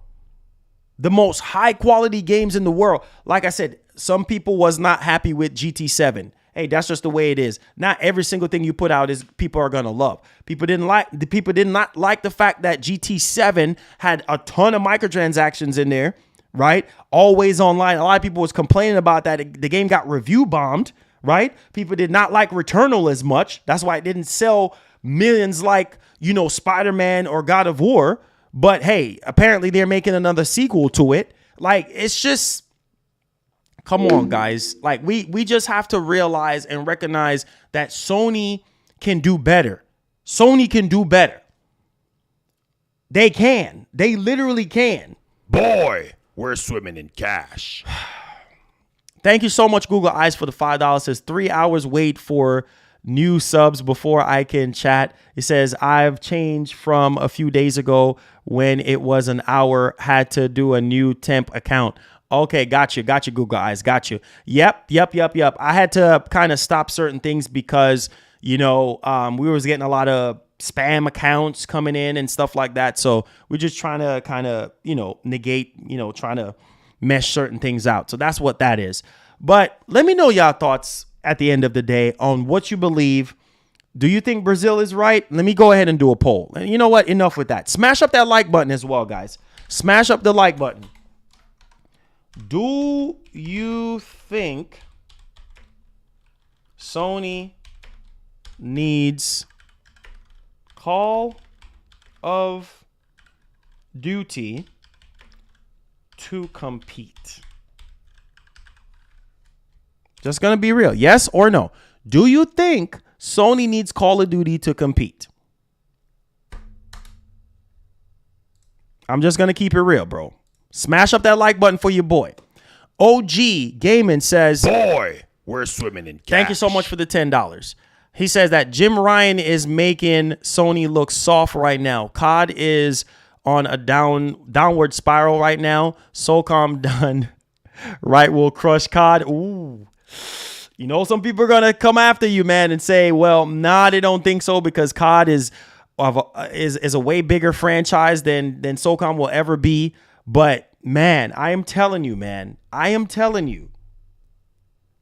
The most high quality games in the world. Like I said, some people was not happy with GT7. Hey, that's just the way it is. Not every single thing you put out is people are gonna love. People did not like the fact that GT7 had a ton of microtransactions in there, right? Always online. A lot of people was complaining about that. The game got review bombed, right? People did not like Returnal as much. That's why it didn't sell millions like, Spider-Man or God of War. But hey, apparently they're making another sequel to it. Like, it's just, come on, guys. Like, we just have to realize and recognize that Sony can do better. Sony can do better. They can. They literally can. Boy, we're swimming in cash. Thank you so much, Google Eyes, for the $5. It says 3 hours wait for new subs before I can chat. It says I've changed from a few days ago when it was an hour, had to do a new temp account. Okay, got you, Google Eyes, got you. Yep. I had to kind of stop certain things because, we was getting a lot of spam accounts coming in and stuff like that. So we're just trying to kind of, negate, trying to mesh certain things out. So that's what that is. But let me know y'all thoughts at the end of the day on what you believe. Do you think Brazil is right? Let me go ahead and do a poll. And you know what? Enough with that. Smash up that like button as well, guys. Smash up the like button. Do you think Sony needs Call of Duty to compete? Just gonna be real. Yes or no? Do you think Sony needs Call of Duty to compete? I'm just gonna keep it real, bro. Smash up that like button for your boy. OG Gaming says, boy, we're swimming in cash. Thank you so much for the $10. He says that Jim Ryan is making Sony look soft right now. COD is on a downward spiral right now. SOCOM done right will crush COD. Ooh. Some people are going to come after you, man, and say, well, nah, they don't think so because COD is a way bigger franchise than SOCOM will ever be. But, man, I am telling you,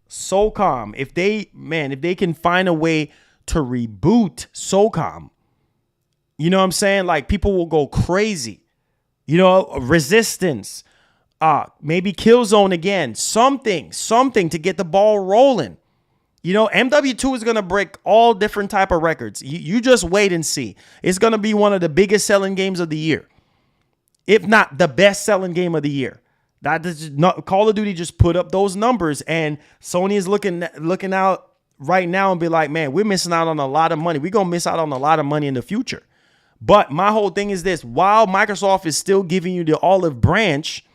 SOCOM, if they can find a way to reboot SOCOM, you know what I'm saying? Like, people will go crazy. Resistance, maybe Killzone again, something to get the ball rolling. You know, MW2 is going to break all different type of records. You just wait and see. It's going to be one of the biggest selling games of the year, if not the best selling game of the year. That is not, Call of Duty just put up those numbers, and Sony is looking out right now and be like, man, we're missing out on a lot of money. We're going to miss out on a lot of money in the future. But my whole thing is this: while Microsoft is still giving you the olive branch,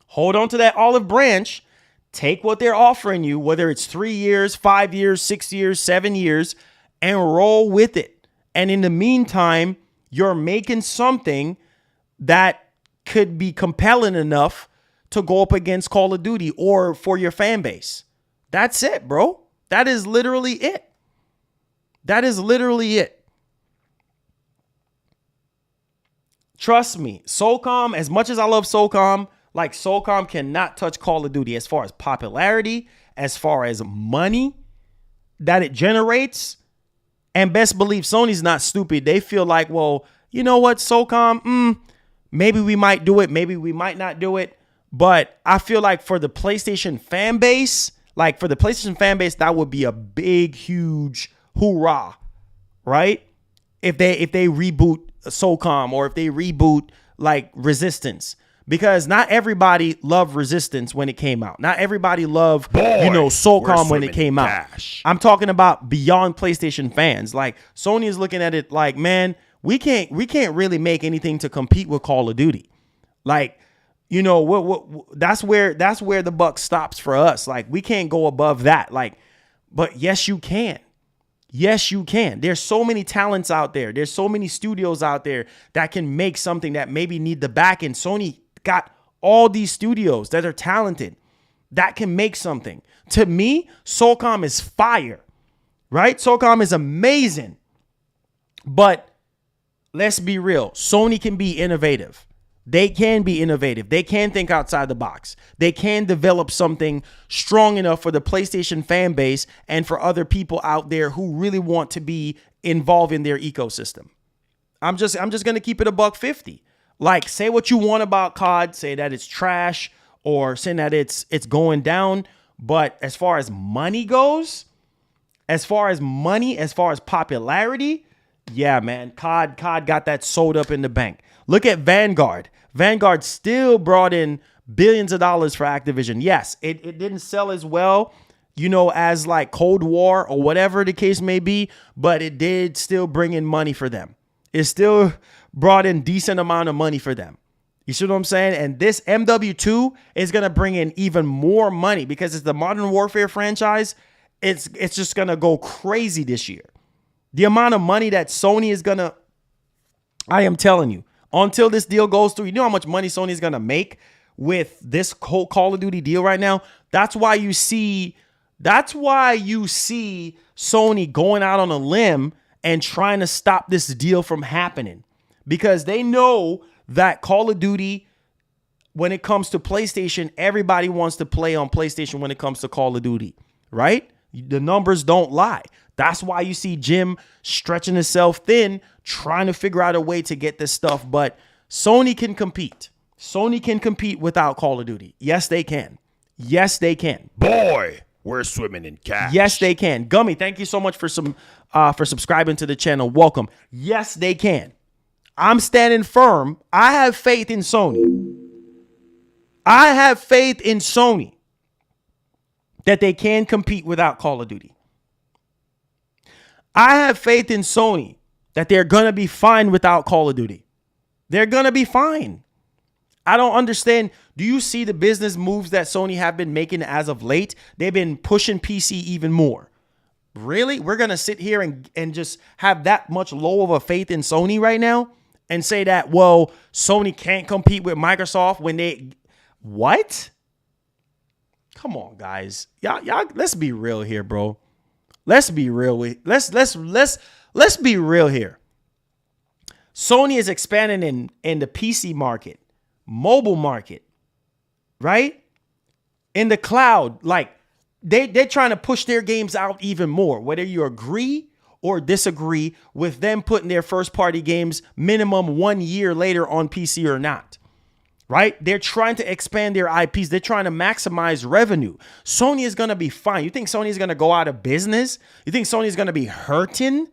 hold on to that olive branch. Take what they're offering you, whether it's 3 years, 5 years, 6 years, 7 years, and roll with it. And in the meantime, you're making something that could be compelling enough to go up against Call of Duty or for your fan base. That's it, bro. That is literally it. That is literally it. Trust me, SOCOM, as much as I love SOCOM, like SOCOM cannot touch Call of Duty as far as popularity, as far as money that it generates. And best believe Sony's not stupid. They feel like, well, you know what, SOCOM, maybe we might do it, maybe we might not do it. But I feel like for the PlayStation fan base, that would be a big, huge hoorah, right? If they reboot SOCOM, or if they reboot like Resistance. Because not everybody loved Resistance when it came out. Not everybody loved, SOCOM when it came out. I'm talking about beyond PlayStation fans. Like, Sony is looking at it like, man, we can't really make anything to compete with Call of Duty. Like, that's where the buck stops for us. Like, we can't go above that. Like, but yes, you can. Yes, you can. There's so many talents out there. There's so many studios out there that can make something that maybe need the back end. Sony got all these studios that are talented that can make something. To me, SOCOM is fire, right? SOCOM is amazing. But let's be real. Sony can be innovative. They can be innovative. They can think outside the box. They can develop something strong enough for the PlayStation fan base and for other people out there who really want to be involved in their ecosystem. I'm just going to keep it $150. Like, say what you want about COD, say that it's trash, or saying that it's going down. But as far as money goes, as far as popularity, yeah, man, COD got that sold up in the bank. Look at Vanguard. Vanguard still brought in billions of dollars for Activision. Yes, it didn't sell as well, as like Cold War or whatever the case may be, but it did still bring in money for them. It still brought in decent amount of money for them. You see what I'm saying? And this MW2 is going to bring in even more money because it's the Modern Warfare franchise. It's just going to go crazy this year. The amount of money that Sony is going to, I am telling you, until this deal goes through, you know how much money Sony is going to make with this whole Call of Duty deal right now? That's why you see Sony going out on a limb and trying to stop this deal from happening, because they know that Call of Duty, when it comes to PlayStation, everybody wants to play on PlayStation when it comes to Call of Duty, right? The numbers don't lie. That's why you see Jim stretching himself thin, trying to figure out a way to get this stuff. But Sony can compete. Sony can compete without Call of Duty. Yes, they can. Yes, they can. Boy, we're swimming in cash. Yes, they can. Gummy, thank you so much for subscribing to the channel. Welcome. Yes, they can. I'm standing firm. I have faith in Sony. I have faith in Sony that they can compete without Call of Duty. I have faith in Sony that they're going to be fine without Call of Duty. They're going to be fine. I don't understand. Do you see the business moves that Sony have been making as of late? They've been pushing PC even more. Really? We're going to sit here and just have that much low of a faith in Sony right now and say that, well, Sony can't compete with Microsoft when they... What? Come on, guys. Y'all, let's be real here, bro. Let's be real. Let's be real here. Sony is expanding in the PC market, mobile market, right? In the cloud, like they're trying to push their games out even more, whether you agree or disagree with them putting their first party games minimum 1 year later on PC or not. right? They're trying to expand their IPs. They're trying to maximize revenue. Sony is going to be fine. You think Sony is going to go out of business? You think Sony is going to be hurting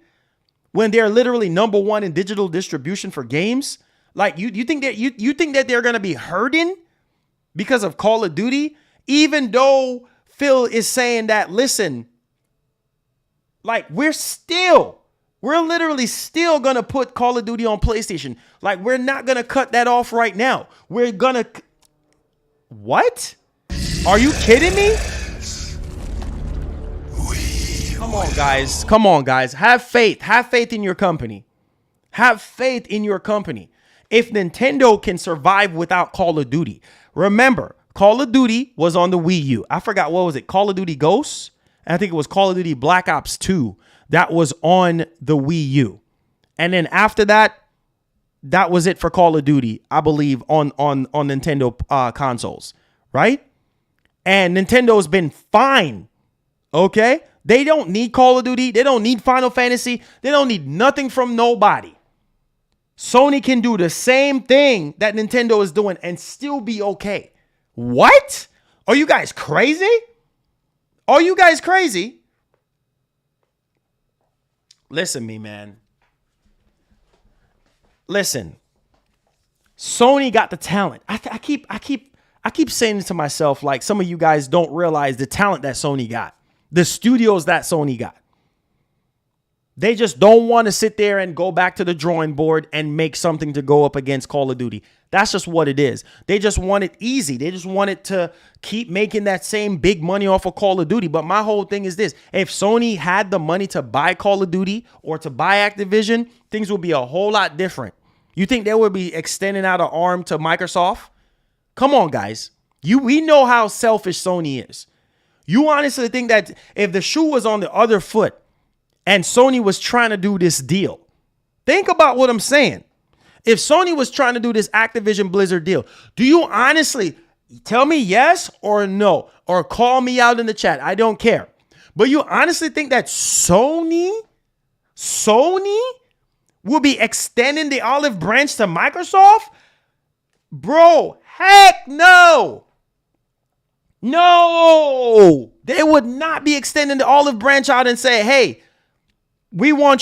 when they're literally number one in digital distribution for games? Like you think that they're going to be hurting because of Call of Duty? Even though Phil is saying that, listen, like we're literally still going to put Call of Duty on PlayStation. Like we're not going to cut that off right now. We're going to... What? Are you kidding me? Come on, guys. Come on, guys. Have faith. Have faith in your company. Have faith in your company. If Nintendo can survive without Call of Duty. Remember, Call of Duty was on the Wii U. I forgot, what was it? Call of Duty Ghosts? I think it was Call of Duty Black Ops 2. That was on the Wii U. And then after that, that was it for Call of Duty, I believe, on Nintendo consoles, right? And Nintendo's been fine, okay? They don't need Call of Duty. They don't need Final Fantasy. They don't need nothing from nobody. Sony can do the same thing that Nintendo is doing and still be okay. What? Are you guys crazy? Are you guys crazy? Listen, me, man. Listen. Sony got the talent. I keep saying it to myself, like some of you guys don't realize the talent that Sony got. The studios that Sony got. They just don't want to sit there and go back to the drawing board and make something to go up against Call of Duty. That's just what it is. They just want it easy. They just want it to keep making that same big money off of Call of Duty. But my whole thing is this. If Sony had the money to buy Call of Duty or to buy Activision, things would be a whole lot different. You think they would be extending out an arm to Microsoft? Come on, guys. We know how selfish Sony is. You honestly think that if the shoe was on the other foot and Sony was trying to do this deal, think about what I'm saying. If Sony was trying to do this Activision Blizzard deal, do you honestly tell me yes or no? Or call me out in the chat. I don't care. But you honestly think that Sony will be extending the olive branch to Microsoft? Bro, heck no. No, they would not be extending the olive branch out and say, hey, we want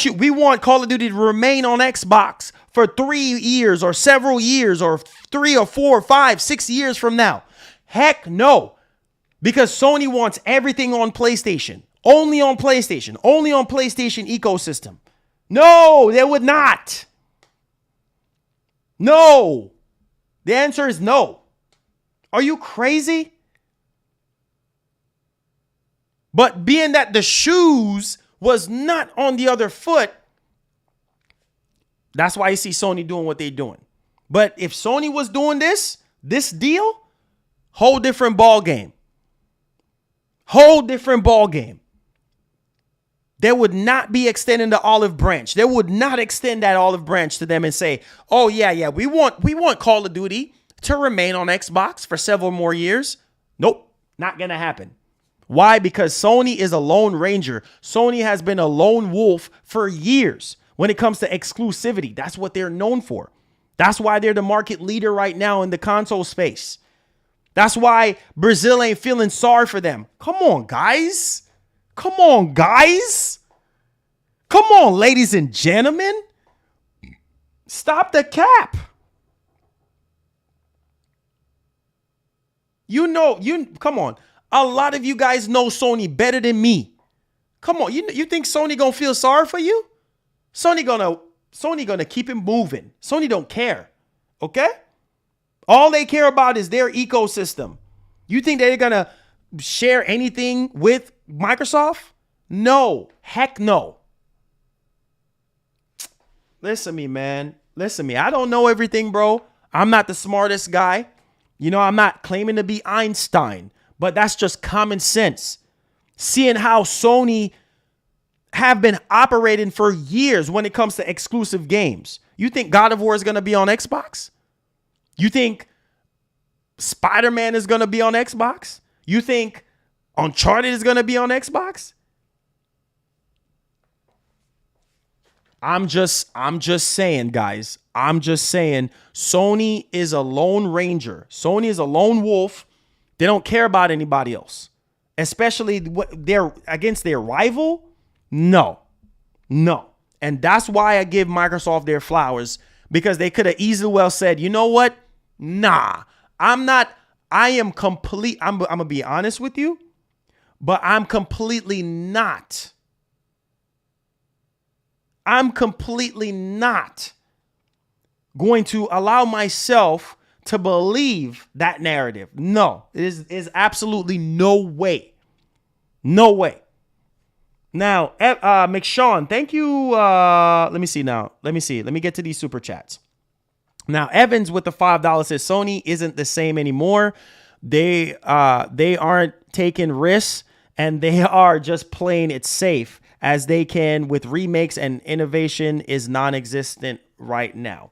Call of Duty to remain on Xbox for 3 years or several years or 3 or 4 or 5, 6 years from now. Heck no, because Sony wants everything on PlayStation, only on PlayStation ecosystem. No, they would not. No, the answer is no. Are you crazy? But being that the shoes was not on the other foot, that's why you see Sony doing what they're doing. But if Sony was doing this deal, whole different ball game. Whole different ball game. They would not be extending the olive branch. They would not extend that olive branch to them and say, oh, yeah, we want Call of Duty to remain on Xbox for several more years. Nope, not going to happen. Why? Because Sony is a lone ranger. Sony has been a lone wolf for years when it comes to exclusivity. That's what they're known for. That's why they're the market leader right now in the console space. That's why Brazil ain't feeling sorry for them. Come on, guys. Come on, guys. Come on, ladies and gentlemen. Stop the cap. Come on. A lot of you guys know Sony better than me. Come on, you think Sony gonna feel sorry for you? Sony gonna keep it moving. Sony don't care, okay? All they care about is their ecosystem. You think they're gonna share anything with Microsoft? No, heck no. Listen to me, man. Listen to me. I don't know everything, bro. I'm not the smartest guy. I'm not claiming to be Einstein. But that's just common sense. Seeing how Sony have been operating for years when it comes to exclusive games. You think God of War is going to be on Xbox? You think Spider-Man is going to be on Xbox? You think Uncharted is going to be on Xbox? I'm just saying, guys. I'm just saying Sony is a lone ranger. Sony is a lone wolf. They don't care about anybody else, especially they're against their rival. No. And that's why I give Microsoft their flowers, because they could have easily well said, you know what? Nah, I'm going to be honest with you, but I'm completely not going to allow myself to believe that narrative. No, it is absolutely no way. No way. Now, McShawn, thank you. Let me see. Let me get to these super chats. Now, Evans with the $5 says Sony isn't the same anymore. They aren't taking risks, and they are just playing it safe as they can with remakes, and innovation is non-existent right now.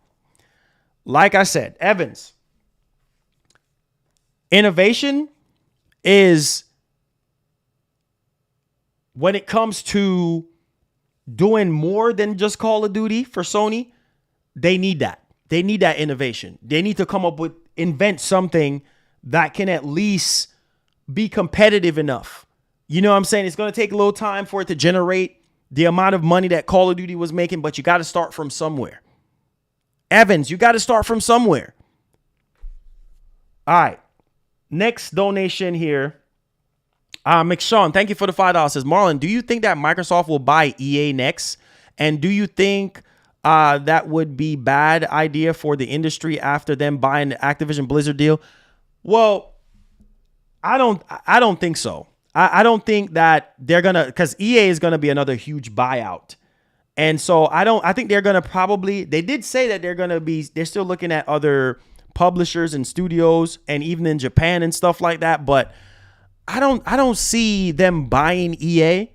Like I said, Evans, innovation is, when it comes to doing more than just Call of Duty for Sony, they need that. They need that innovation. They need to invent something that can at least be competitive enough. You know what I'm saying? It's going to take a little time for it to generate the amount of money that Call of Duty was making, but you got to start from somewhere. Evans, you got to start from somewhere. All right. Next donation here. McShawn, thank you for the $5. Says, Marlon, do you think that Microsoft will buy EA next? And do you think that would be bad idea for the industry after them buying the Activision Blizzard deal? Well, I don't think so. I don't think that they're going to, because EA is going to be another huge buyout. And so I think they're going to they did say that they're still looking at other publishers and studios, and even in Japan and stuff like that. But I don't see them buying EA.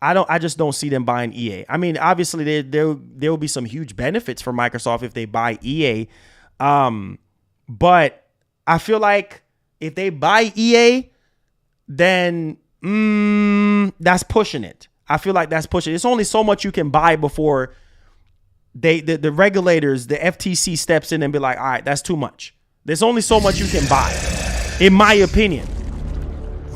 I just don't see them buying EA. I mean, obviously there will be some huge benefits for Microsoft if they buy EA. But I feel like if they buy EA, then that's pushing it. I feel like that's pushing it. It's only so much you can buy before the regulators, the FTC steps in and be like, all right, that's too much. There's only so much you can buy, in my opinion.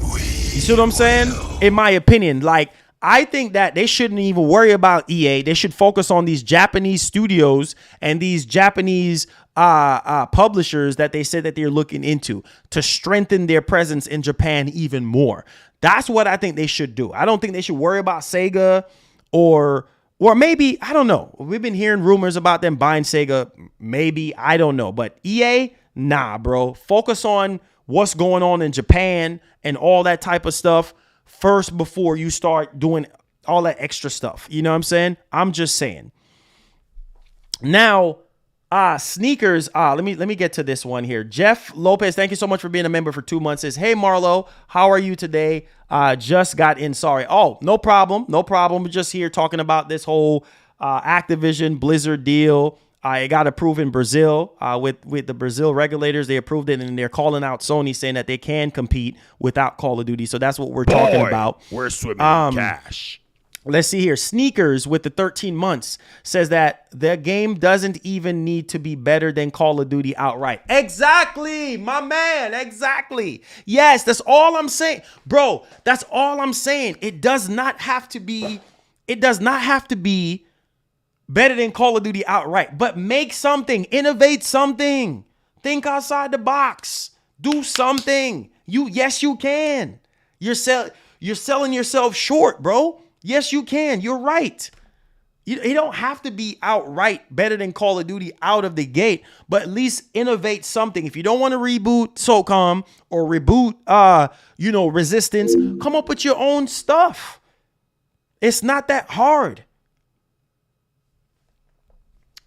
You see what I'm saying? In my opinion, like, I think that they shouldn't even worry about EA. They should focus on these Japanese studios and these Japanese publishers that they said that they're looking into to strengthen their presence in Japan even more. That's what I think they should do. I don't think they should worry about Sega or maybe, I don't know. We've been hearing rumors about them buying Sega. Maybe, I don't know. But EA, nah, bro. Focus on what's going on in Japan and all that type of stuff first before you start doing all that extra stuff. You know what I'm saying? I'm just saying. Now, sneakers. Let me get to this one here. Jeff Lopez, thank you so much for being a member for 2 months. Says, hey Marlo, how are you today? Just got in. Sorry. Oh, no problem. No problem. We're just here talking about this whole Activision Blizzard deal. It got approved in Brazil with the Brazil regulators. They approved it, and they're calling out Sony, saying that they can compete without Call of Duty. So that's what we're talking about. We're swimming in cash. Let's see here. Sneakers with the 13 months says that the game doesn't even need to be better than Call of Duty outright. Exactly, my man. Exactly. Yes, that's all I'm saying. Bro, that's all I'm saying. It does not have to be better than Call of Duty outright, but make something, innovate something, think outside the box, do something. Yes, you can. You're selling yourself short, bro. Yes, you can. You're right. You don't have to be outright better than Call of Duty out of the gate, but at least innovate something. If you don't want to reboot SOCOM or reboot, Resistance, come up with your own stuff. It's not that hard.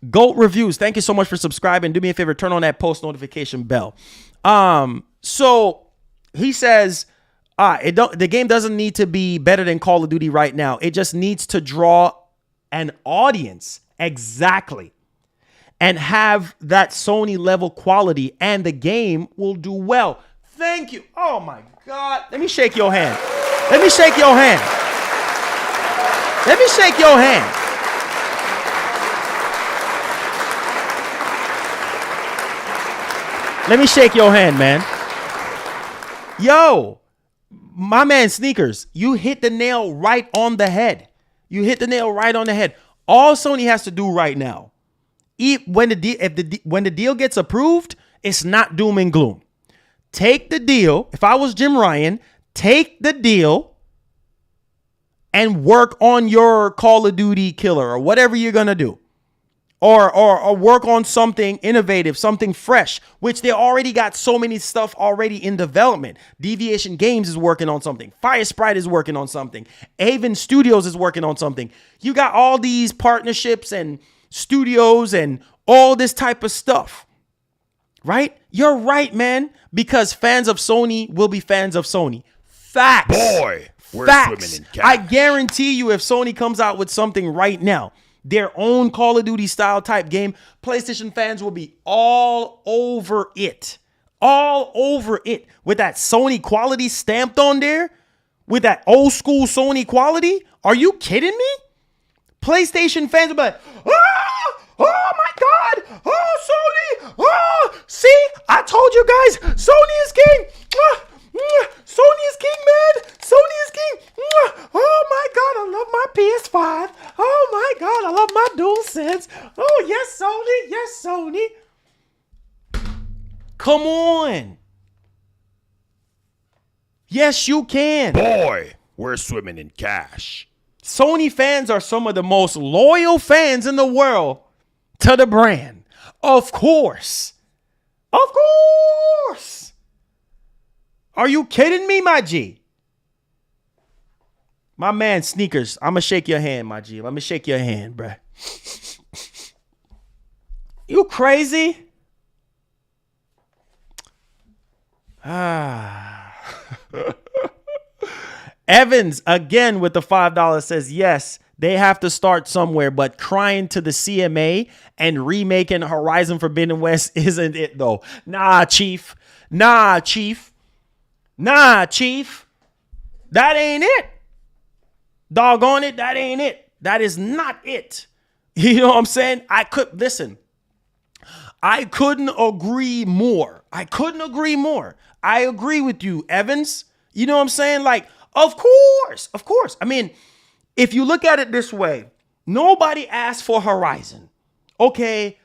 GOW Reviews, thank you so much for subscribing. Do me a favor, turn on that post notification bell. So he says, the game doesn't need to be better than Call of Duty right now. It just needs to draw an audience, exactly, and have that Sony level quality, and the game will do well. Thank you. Oh my God. Let me shake your hand. Let me shake your hand. Let me shake your hand. Let me shake your hand, man. Yo, my man Sneakers, you hit the nail right on the head. You hit the nail right on the head. All Sony has to do right now, when the deal gets approved, it's not doom and gloom. Take the deal. If I was Jim Ryan, take the deal and work on your Call of Duty killer or whatever you're gonna do. Or work on something innovative, something fresh, which they already got so many stuff already in development. Deviation Games is working on something. Fire Sprite is working on something. Avon Studios is working on something. You got all these partnerships and studios and all this type of stuff, right? You're right, man, because fans of Sony will be fans of Sony. Facts. Boy, we're Facts. swimming in cash. I guarantee you if Sony comes out with something right now, their own Call of Duty style type game, PlayStation fans will be all over it. All over it. With that Sony quality stamped on there. With that old school Sony quality. Are you kidding me? PlayStation fans will be like, oh my God. Oh, Sony. Oh, see? I told you guys, Sony is king. Sony is king, man. Sony is king. Oh my God, I love my PS5. Oh my God, I love my DualSense. Oh yes, Sony. Yes, Sony. Come on. Yes, you can. Boy, we're swimming in cash. Sony fans are some of the most loyal fans in the world to the brand. Of course. Of course. Are you kidding me, my G? My man Sneakers, I'm going to shake your hand, my G. Let me shake your hand, bruh. You crazy? Evans, again with the $5, says, yes, they have to start somewhere, but crying to the CMA and remaking Horizon Forbidden West isn't it, though. Nah, Chief. Nah, Chief. Nah, Chief. That ain't it. Doggone it, that ain't it. That is not it. You know what I'm saying? I couldn't agree more. I agree with you, Evans. You know what I'm saying? Like, of course. I mean, if you look at it this way, nobody asked for Horizon. Okay,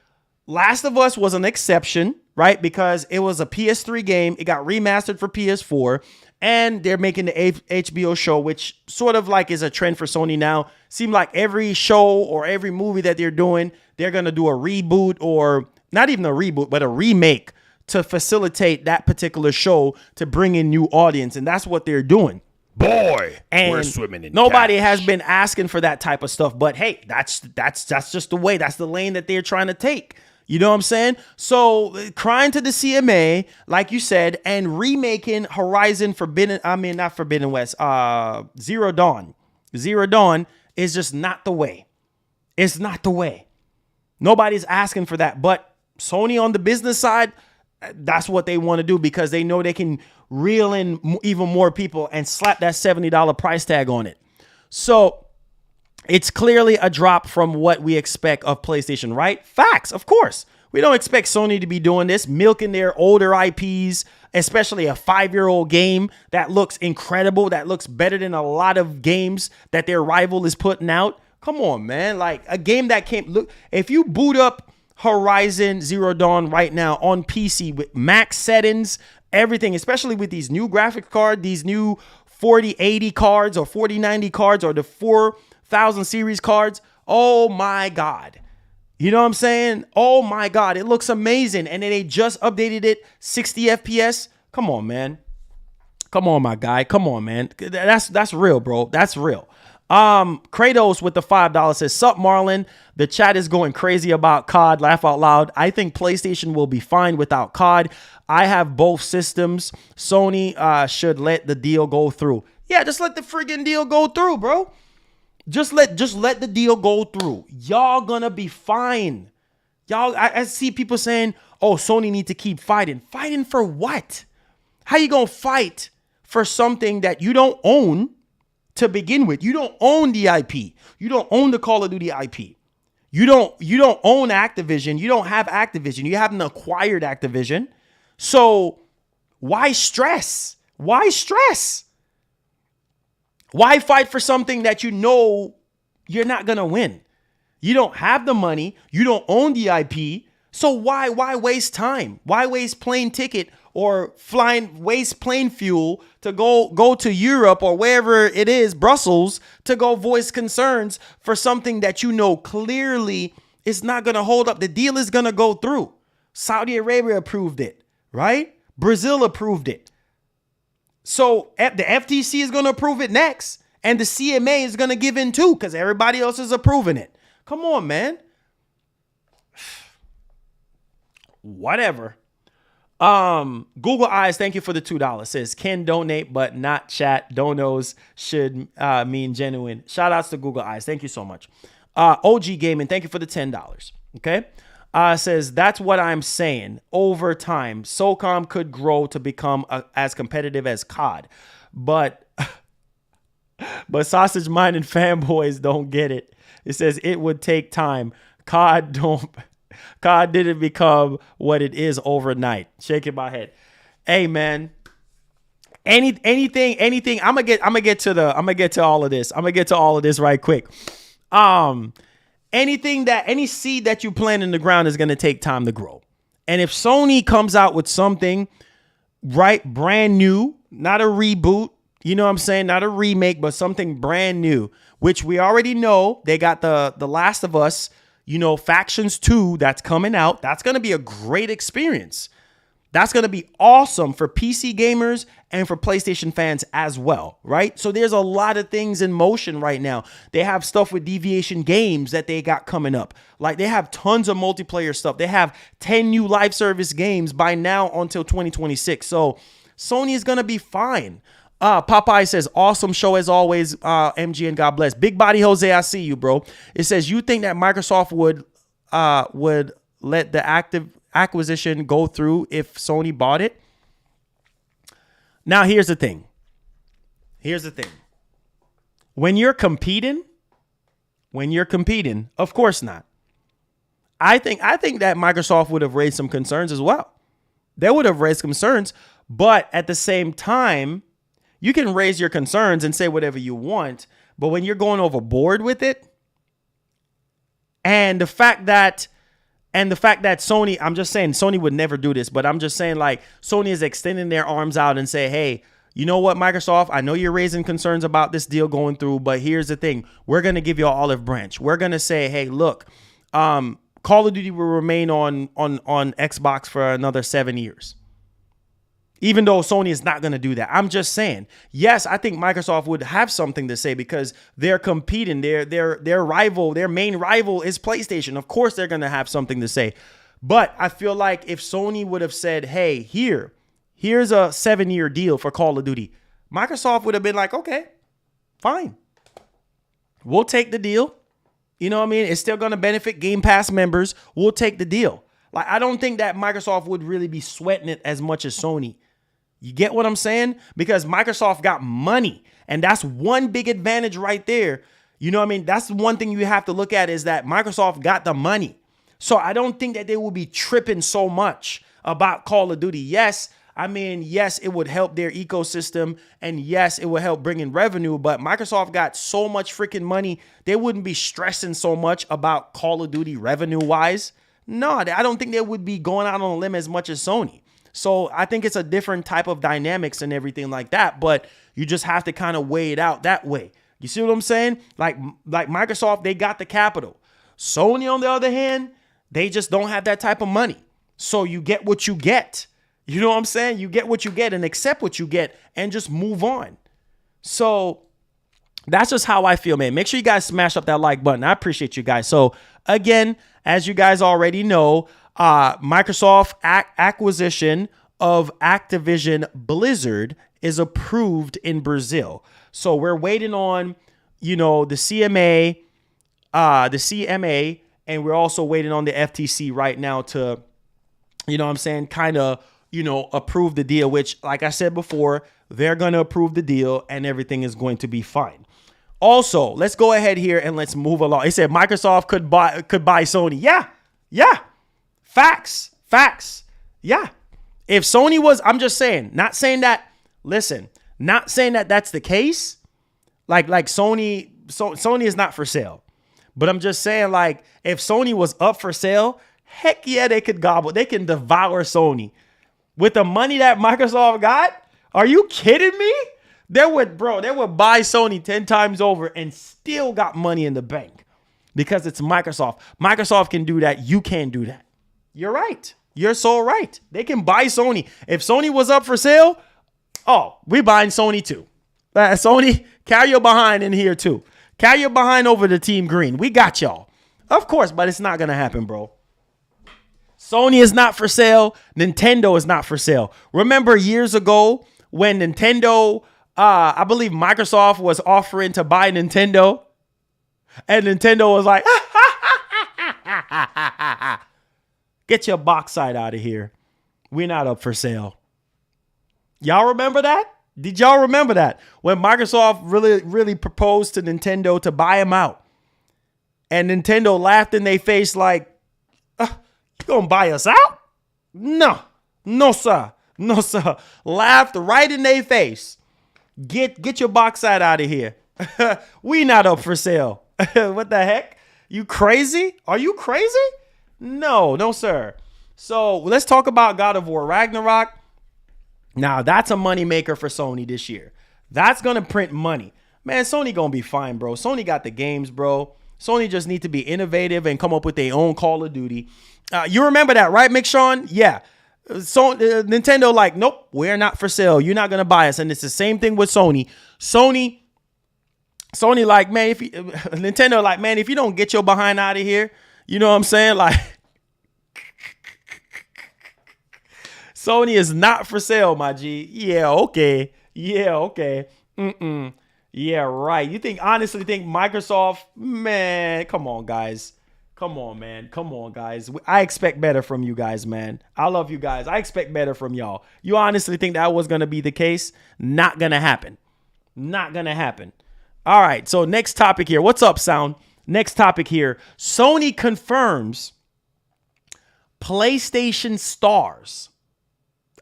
Last of Us was an exception, right? Because it was a PS3 game. It got remastered for PS4. And they're making the HBO show, which sort of like is a trend for Sony now. Seems like every show or every movie that they're doing, they're going to do a reboot, or not even a reboot, but a remake to facilitate that particular show to bring in new audience. And that's what they're doing. Boy, and we're swimming in nobody cash. has been asking for that type of stuff. But hey, that's just the way. That's the lane that they're trying to take. You know what I'm saying? So crying to the CMA, like you said, and remaking Horizon not Forbidden West, Zero Dawn. Zero Dawn is just not the way. It's not the way. Nobody's asking for that. But Sony on the business side, that's what they want to do because they know they can reel in even more people and slap that $70 price tag on it. So it's clearly a drop from what we expect of PlayStation, right? Facts, of course. We don't expect Sony to be doing this, milking their older IPs, especially a 5-year-old game that looks incredible, that looks better than a lot of games that their rival is putting out. Come on, man. Like a game that look, if you boot up Horizon Zero Dawn right now on PC with max settings, everything, especially with these new graphics cards, these new 4080 cards or 4090 cards or the 4000 series cards. Oh my God. You know what I'm saying? Oh my God. It looks amazing. And then they just updated it 60 FPS. Come on, man. Come on, my guy. Come on, man. That's real, bro. That's real. Kratos with the $5 says, sup, Marlon. The chat is going crazy about COD. Laugh out loud. I think PlayStation will be fine without COD. I have both systems. Sony should let the deal go through. Yeah, just let the friggin' deal go through, bro. Just let the deal go through. Y'all gonna be fine. Y'all, I see people saying, oh, Sony need to keep fighting. Fighting for what? How you gonna fight for something that you don't own to begin with? You don't own the IP. You don't own the Call of Duty IP. You don't own Activision. You don't have Activision. You haven't acquired Activision. So why stress? Why stress? Why fight for something that you know you're not going to win? You don't have the money. You don't own the IP. So why waste time? Why waste plane ticket or waste plane fuel to go to Europe or wherever it is, Brussels, to go voice concerns for something that you know clearly is not going to hold up? The deal is going to go through. Saudi Arabia approved it, right? Brazil approved it. So the FTC is going to approve it next. And the CMA is going to give in too because everybody else is approving it. Come on, man. Whatever. Google Eyes, thank you for the $2. Says can donate, but not chat. Donos should mean genuine. Shout outs to Google Eyes. Thank you so much. OG Gaming, thank you for the $10. Okay. Says that's what I'm saying. Over time, SOCOM could grow to become as competitive as COD, but sausage minded fanboys don't get it. It says it would take time. COD didn't become what it is overnight. Shaking my head. Hey man, anything. I'm gonna get to all of this. I'm gonna get to all of this right quick. Any seed that you plant in the ground is gonna take time to grow. And if Sony comes out with something brand new, not a reboot, you know what I'm saying? Not a remake, but something brand new, which we already know they got the Last of Us, Factions 2 that's coming out. That's going to be a great experience. That's going to be awesome for PC gamers and for PlayStation fans as well, right? So there's a lot of things in motion right now. They have stuff with Deviation Games that they got coming up. Like they have tons of multiplayer stuff. They have 10 new live service games by now until 2026. So Sony is going to be fine. Popeye says, awesome show as always, MGN, God bless. Big Body Jose, I see you, bro. It says, you think that Microsoft would let the acquisition go through if Sony bought it? Now, here's the thing. When you're competing, of course not. I think that Microsoft would have raised some concerns as well. They would have raised concerns, but at the same time, you can raise your concerns and say whatever you want, but when you're going overboard with it, and the fact that Sony, I'm just saying Sony would never do this, but I'm just saying like Sony is extending their arms out and say, hey, you know what, Microsoft, I know you're raising concerns about this deal going through, but here's the thing. We're going to give you an olive branch. We're going to say, hey, look, Call of Duty will remain on Xbox for another 7 years. Even though Sony is not going to do that. I'm just saying, yes, I think Microsoft would have something to say because they're competing. Their rival, their main rival is PlayStation. Of course, they're going to have something to say. But I feel like if Sony would have said, hey, here's a 7-year deal for Call of Duty, Microsoft would have been like, okay, fine. We'll take the deal. You know what I mean? It's still going to benefit Game Pass members. We'll take the deal. Like, I don't think that Microsoft would really be sweating it as much as Sony. You get what I'm saying? Because Microsoft got money, and that's one big advantage right there. You know what I mean? That's the one thing you have to look at is that Microsoft got the money. So I don't think that they will be tripping so much about Call of Duty. Yes, it would help their ecosystem, and yes, it would help bring in revenue, but Microsoft got so much freaking money, they wouldn't be stressing so much about Call of Duty revenue-wise. No, I don't think they would be going out on a limb as much as Sony. So I think it's a different type of dynamics and everything like that, but you just have to kind of weigh it out that way. You see what I'm saying? Like Microsoft, they got the capital. Sony, on the other hand, they just don't have that type of money. So you get what you get. You know what I'm saying? You get what you get and accept what you get and just move on. So that's just how I feel, man. Make sure you guys smash up that like button. I appreciate you guys. So again, as you guys already know, Microsoft acquisition of Activision Blizzard is approved in Brazil. So we're waiting on, the CMA, and we're also waiting on the FTC right now to, kind of, approve the deal, which, like I said before, they're going to approve the deal and everything is going to be fine. Also, let's go ahead here and let's move along. It said Microsoft could buy Sony. Yeah. Facts. Yeah. If Sony was, I'm just saying, not saying that, listen, not saying that that's the case. Like Sony is not for sale. But I'm just saying, like, if Sony was up for sale, heck yeah, they could devour Sony. With the money that Microsoft got, are you kidding me? They would buy Sony 10 times over and still got money in the bank because it's Microsoft. Microsoft can do that. You can't do that. You're right. You're so right. They can buy Sony. If Sony was up for sale, oh, we buying Sony too. Sony, carry your behind in here too. Carry your behind over to Team Green. We got y'all. Of course, but it's not going to happen, bro. Sony is not for sale. Nintendo is not for sale. Remember years ago when Nintendo, I believe Microsoft was offering to buy Nintendo, and Nintendo was like, get your box side out of here. We're not up for sale. Y'all remember that? Did y'all remember that? When Microsoft really proposed to Nintendo to buy them out. And Nintendo laughed in their face like, you gonna buy us out? No, sir. No, sir. Laughed right in their face. Get your box side out of here. We not up for sale. What the heck? You crazy? Are you crazy? No, sir. So let's talk about God of War Ragnarok. Now, that's a money maker for Sony this year. That's going to print money. Man, Sony going to be fine, bro. Sony got the games, bro. Sony just need to be innovative and come up with their own Call of Duty. You remember that, right, McShawn? Yeah. So Nintendo like, nope, we're not for sale. You're not going to buy us. And it's the same thing with Sony. Sony like, man, Nintendo like, man, if you don't get your behind out of here, you know what I'm saying? Like, Sony is not for sale, my G. Yeah, okay. Yeah, right. You honestly think Microsoft, man, come on, guys. Come on, man. Come on, guys. I expect better from you guys, man. I love you guys. I expect better from y'all. You honestly think that was going to be the case? Not going to happen. Not going to happen. All right. So next topic here. What's up, Sound? Next topic here. Sony confirms PlayStation Stars.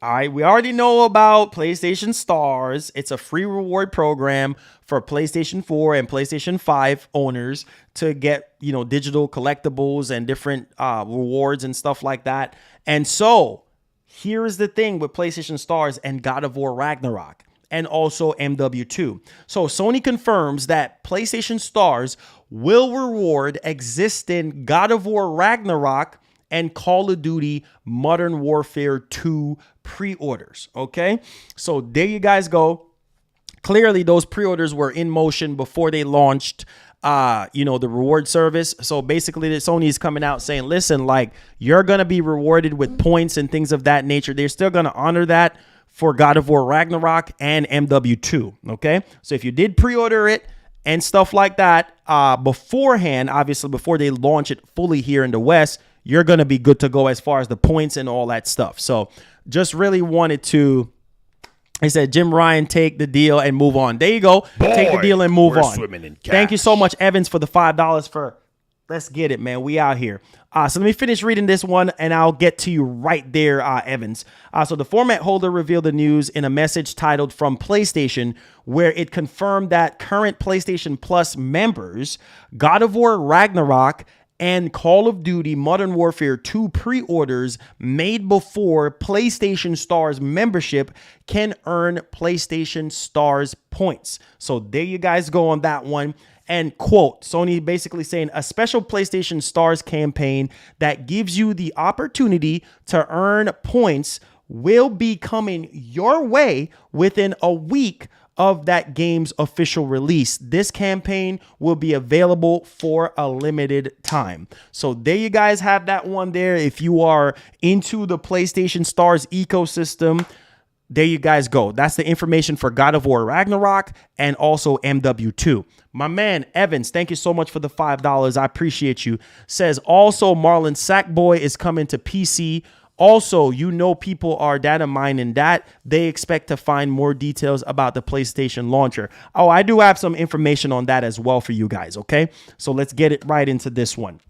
All right, we already know about PlayStation Stars. It's a free reward program for PlayStation 4 and PlayStation 5 owners to get, digital collectibles and different rewards and stuff like that. And so here is the thing with PlayStation Stars and God of War Ragnarok and also MW2. So Sony confirms that PlayStation Stars will reward existing God of War Ragnarok and Call of Duty Modern Warfare 2 pre-orders, okay? So there you guys go. Clearly, those pre-orders were in motion before they launched, the reward service. So basically, Sony is coming out saying, listen, like, you're going to be rewarded with points and things of that nature. They're still going to honor that for God of War Ragnarok and MW2, okay? So if you did pre-order it and stuff like that beforehand, obviously before they launch it fully here in the West, you're going to be good to go as far as the points and all that stuff. So just really wanted to, I said, Jim Ryan, take the deal and move on. There you go. Boy, take the deal and move on. Swimming in cash. Thank you so much, Evans, for the $5 for, let's get it, man. We out here. So let me finish reading this one and I'll get to you right there, Evans. So the format holder revealed the news in a message titled From PlayStation, where it confirmed that current PlayStation Plus members, God of War Ragnarok, and Call of Duty Modern Warfare 2 pre-orders made before PlayStation Stars membership can earn PlayStation Stars points. So there you guys go on that one. And quote, Sony basically saying a special PlayStation Stars campaign that gives you the opportunity to earn points will be coming your way within a week of that game's official release. This campaign will be available for a limited time. So there you guys have that one there. If you are into the PlayStation Stars ecosystem, there you guys go. That's the information for God of War Ragnarok and also MW2. My man, Evans, thank you so much for the $5. I appreciate you. Says also Marlon Sackboy is coming to PC. Also, people are data mining that. They expect to find more details about the PlayStation launcher. Oh, I do have some information on that as well for you guys, okay? So let's get it right into this one.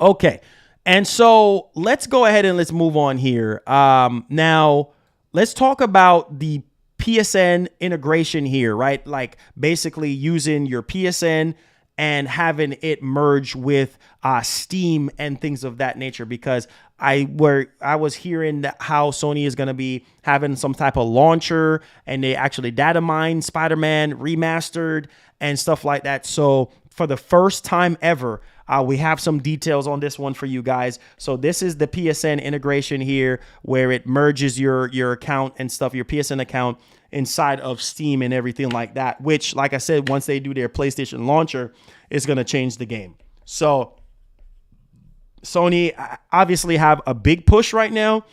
Okay. And so let's go ahead and let's move on here. Now let's talk about the PSN integration here, right? Like basically using your PSN and having it merge with Steam and things of that nature, because I was hearing that how Sony is going to be having some type of launcher, and they actually data mine Spider-Man remastered and stuff like that. So for the first time ever, we have some details on this one for you guys. So this is the PSN integration here, where it merges your account and stuff, your PSN account inside of Steam and everything like that, which, like I said, once they do their PlayStation launcher, is going to change the game. So Sony obviously have a big push right now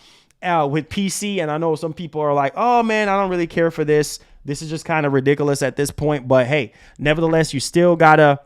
with PC. And I know some people are like, oh man, I don't really care for this. This is just kind of ridiculous at this point. But hey, nevertheless, you still got to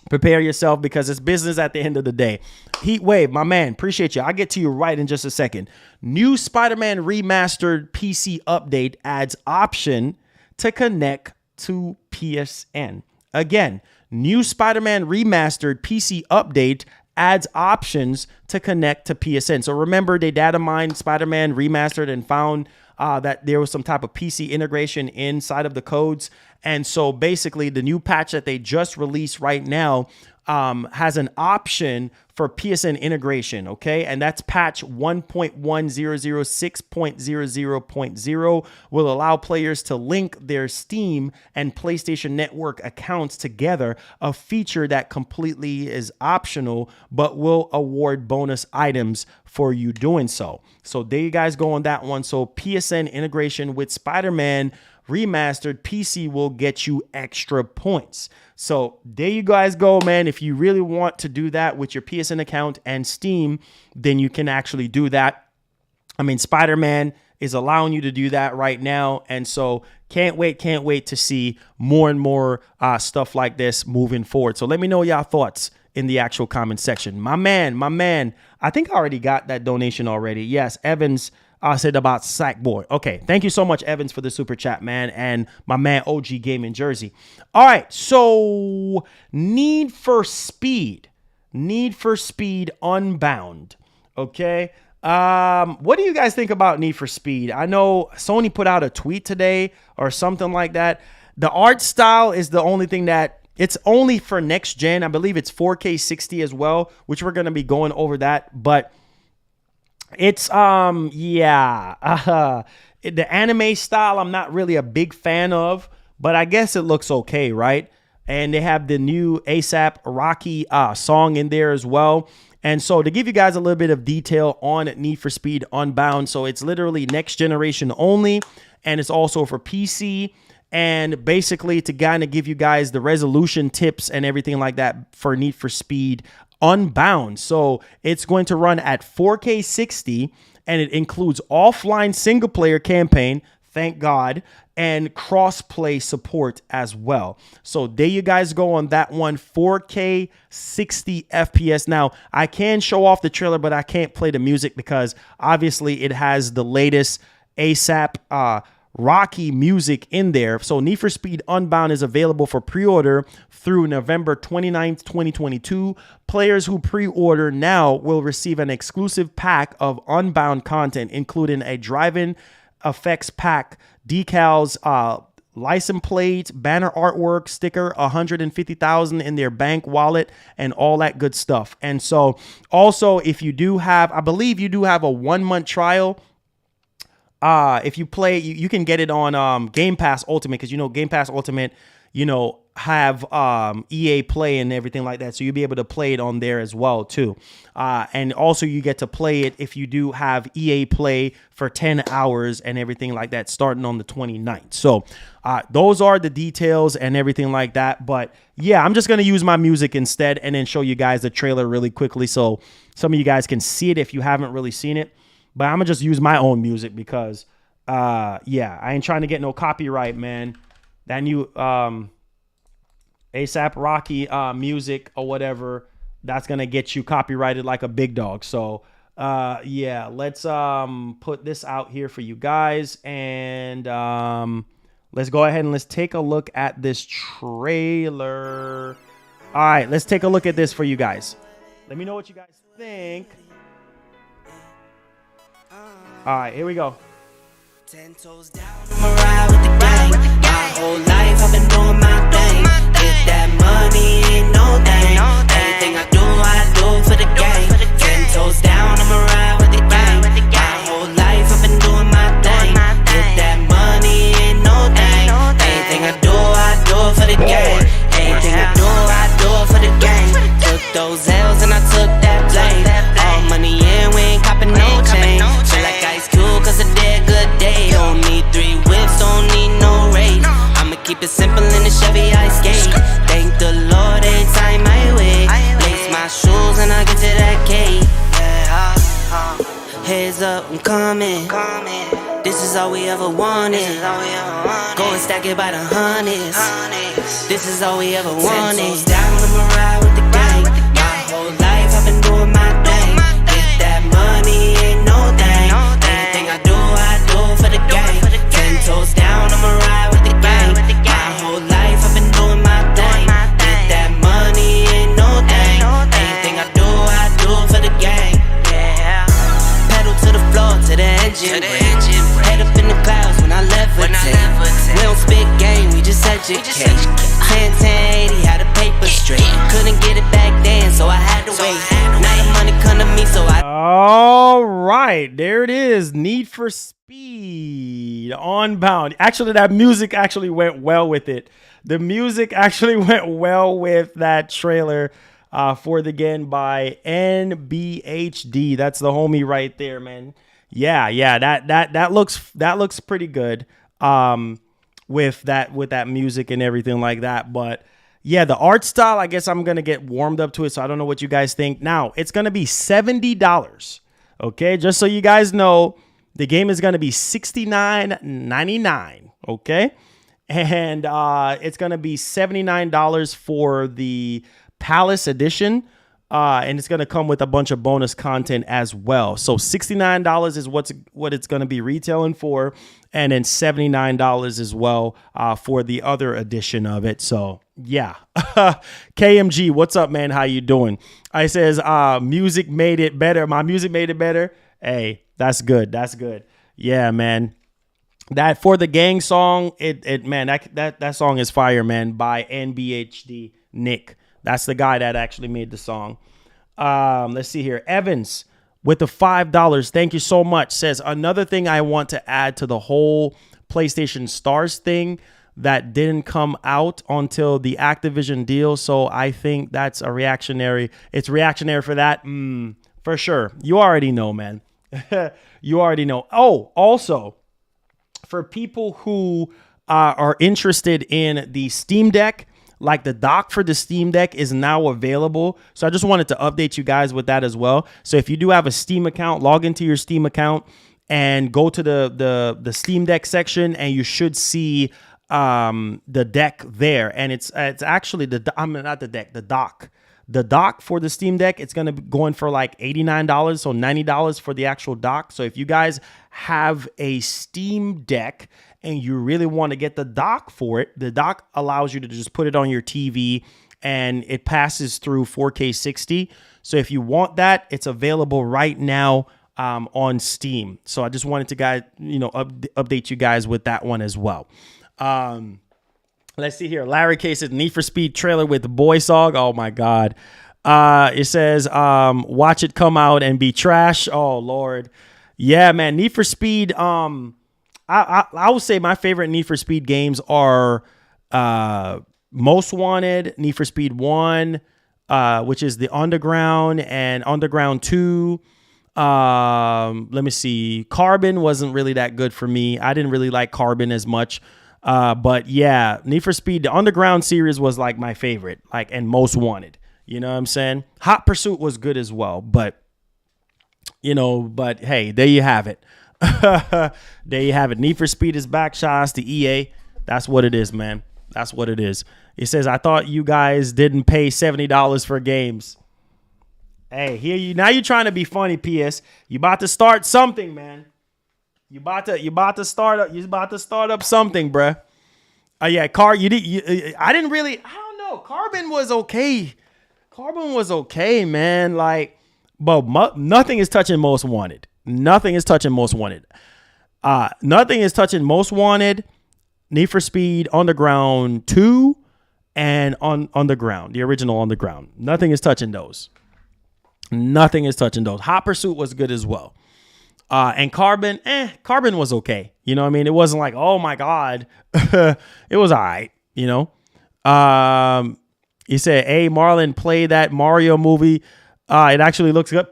prepare yourself, because it's business at the end of the day. Heatwave, my man, appreciate you. I'll get to you right in just a second. New Spider-Man remastered PC update adds option to connect to PSN. Again, new Spider-Man remastered PC update adds options to connect to PSN. So remember, they data mined Spider-Man remastered and found that there was some type of PC integration inside of the codes. And so basically the new patch that they just released right now has an option for PSN integration, okay? And that's patch 1.1006.00.0 will allow players to link their Steam and PlayStation Network accounts together, a feature that completely is optional, but will award bonus items for you doing so. So there you guys go on that one. So PSN integration with Spider-Man remastered PC will get you extra points. So there you guys go, man. If you really want to do that with your PSN account and Steam, then you can actually do that. I mean, Spider-Man is allowing you to do that right now. And so can't wait to see more and more stuff like this moving forward. So let me know y'all thoughts in the actual comment section. My man, I think I already got that donation already. Yes, Evans said about Sackboy. Okay, thank you so much, Evans, for the super chat, man, and my man OG Gaming Jersey. All right, so Need for Speed Unbound. Okay, what do you guys think about Need for Speed? I know Sony put out a tweet today or something like that. The art style is the only thing that it's only for next gen. I believe it's 4K 60 as well, which we're gonna be going over that, but. It's the anime style I'm not really a big fan of, but I guess it looks okay, right? And they have the new ASAP Rocky song in there as well. And so to give you guys a little bit of detail on Need for Speed Unbound, so it's literally next generation only, and it's also for PC. And basically to kind of give you guys the resolution tips and everything like that for Need for Speed Unbound. So it's going to run at 4K 60, and it includes offline single player campaign, thank God, and cross-play support as well. So there you guys go on that one, 4K 60 FPS. Now, I can show off the trailer, but I can't play the music because obviously it has the latest ASAP Rocky music in there. So Need for Speed Unbound is available for pre-order through November 29th, 2022. Players who pre-order now will receive an exclusive pack of Unbound content, including a driving effects pack, decals, license plate, banner artwork, sticker, 150,000 in their bank wallet, and all that good stuff. And so also, if you do have, I believe you do have a 1-month trial. If you play, you can get it on Game Pass Ultimate, because Game Pass Ultimate, have EA Play and everything like that. So you'll be able to play it on there as well too. And also you get to play it if you do have EA Play for 10 hours and everything like that, starting on the 29th. So those are the details and everything like that. But yeah, I'm just going to use my music instead and then show you guys the trailer really quickly, so some of you guys can see it if you haven't really seen it. But I'm going to just use my own music because, yeah, I ain't trying to get no copyright, man. That new ASAP Rocky music or whatever, that's going to get you copyrighted like a big dog. So, yeah, let's put this out here for you guys. And let's go ahead and let's take a look at this trailer. All right, let's take a look at this for you guys. Let me know what you guys think. All right, here we go. 10 toes down, I'ma ride with the gang. My whole life I've been doing my thing. Get that money, ain't no thing. Anything I do for the gang. 10 toes down, I'ma ride with the gang. My whole life I've been doing my thing. Get that money, ain't no thing. Anything I do for the gang. Anything I do for the gang. Took those L's and I took that blame. All money in, we ain't copping no change. Feel like Ice Cube, cause I did good day. Don't need 3 whips, don't need no race. I'ma keep it simple in the Chevy I skate. Thank the Lord every time I wait. Lace my shoes and I get to that cake. Heads up, I'm coming. This is all we ever wanted. Go and stack it by the hundreds. This is all we ever wanted. 10 toes down, I'ma ride with the gang. My whole life I've been doing my thing. Get that money, ain't no thing. Anything I do for the gang. 10 toes down, I'ma ride with the gang. My whole life I've been doing my thing. Get that money, ain't no thing. Anything I do for the gang. Yeah. Pedal to the floor, to the engine. Head up in the clouds when I levitate. We don't spit game, we just educate. 10, 80, had a paper straight. Couldn't get it back then, so I had to wait. Now the money come to me, so I. All right, there it is. Need for Speed, Unbound. Actually, that music actually went well with it. The music actually went well with that trailer for the game by NBHD. That's the homie right there, man. Yeah, that looks pretty good. With that music and everything like that. But yeah, the art style, I guess I'm gonna get warmed up to it. So I don't know what you guys think. Now it's gonna be $70. Okay, just so you guys know, the game is gonna be $69.99. Okay, and it's gonna be $79 for the Palace Edition. And it's going to come with a bunch of bonus content as well. So $69 is what it's going to be retailing for. And then $79 as well for the other edition of it. So yeah. KMG, what's up, man? How you doing? I says, music made it better. My music made it better. Hey, that's good. That's good. Yeah, man. That For the Gang song, man, that song is fire, man, by NBHD Nick. That's the guy that actually made the song. Let's see here. Evans with the $5. Thank you so much. Says, another thing I want to add to the whole PlayStation Stars thing that didn't come out until the Activision deal. So I think that's a reactionary. It's reactionary for that. For sure. You already know, man. You already know. Oh, also, for people who are interested in the Steam Deck, like the dock for the Steam Deck is now available. So I just wanted to update you guys with that as well. So if you do have a Steam account, log into your Steam account and go to the Steam Deck section, and you should see the deck there. And it's actually the dock. The dock for the Steam Deck, it's going to be going for like $89, so $90 for the actual dock. So if you guys have a Steam Deck and you really want to get the dock for it, the dock allows you to just put it on your TV and it passes through 4K 60. So if you want that, it's available right now on Steam. So I just wanted to update you guys with that one as well. Let's see here. Larry K says Need for Speed trailer with Boy Song. Oh my God. It says watch it come out and be trash. Oh Lord. Yeah, man. Need for Speed. I would say my favorite Need for Speed games are Most Wanted, Need for Speed 1, which is the Underground, and Underground 2. Let me see. Carbon wasn't really that good for me. I didn't really like Carbon as much. But yeah, Need for Speed, the Underground series was like my favorite, and Most Wanted. You know what I'm saying? Hot Pursuit was good as well, but hey, there you have it. There you have it. Need for Speed is back. Shout outs to EA. That's what it is, man. That's what it is. It says, I thought you guys didn't pay $70 for games. Hey, now you're trying to be funny, PS. You about to start something, man. You about to start up something, bruh. Yeah, I don't know. Carbon was okay. Carbon was okay, man. Like, but nothing is touching Most Wanted. Nothing is touching Most Wanted. Nothing is touching Most Wanted, Need for Speed Underground 2, and on Underground, the original Underground. Nothing is touching those. Nothing is touching those. Hot Pursuit was good as well. And Carbon was okay. You know what I mean? It wasn't like, oh my God. It was all right, you know? He said, hey, Marlon, play that Mario movie. It actually looks good.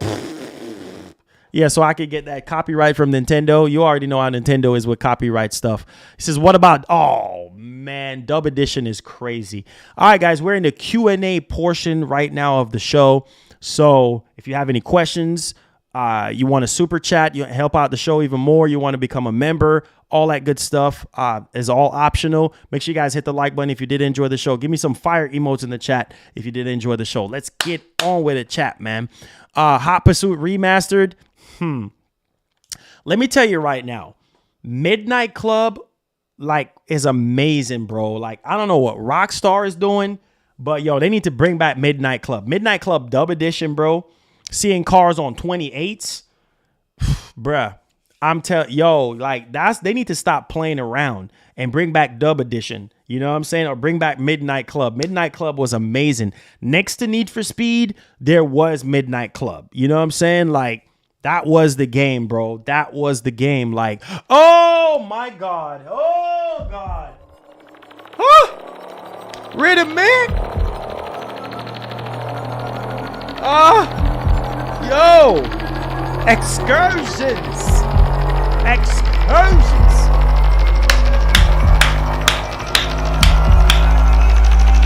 Yeah, so I could get that copyright from Nintendo. You already know how Nintendo is with copyright stuff. He says, what about, oh, man, Dub Edition is crazy. All right, guys, we're in the Q&A portion right now of the show. So if you have any questions, you want to super chat, you help out the show even more, you want to become a member, all that good stuff is all optional. Make sure you guys hit the like button if you did enjoy the show. Give me some fire emotes in the chat if you did enjoy the show. Let's get on with it, chat, man. Hot Pursuit Remastered. Let me tell you right now, Midnight Club is amazing, bro. Like, I don't know what Rockstar is doing, but yo, they need to bring back Midnight Club. Midnight Club Dub Edition, bro. Seeing cars on 28s, bruh. They need to stop playing around and bring back Dub Edition. You know what I'm saying? Or bring back Midnight Club. Midnight Club was amazing. Next to Need for Speed, there was Midnight Club. You know what I'm saying? Like, that was the game, bro. That was the game. Like, oh my God. Oh God. Rhythm man. Yo. Excursions.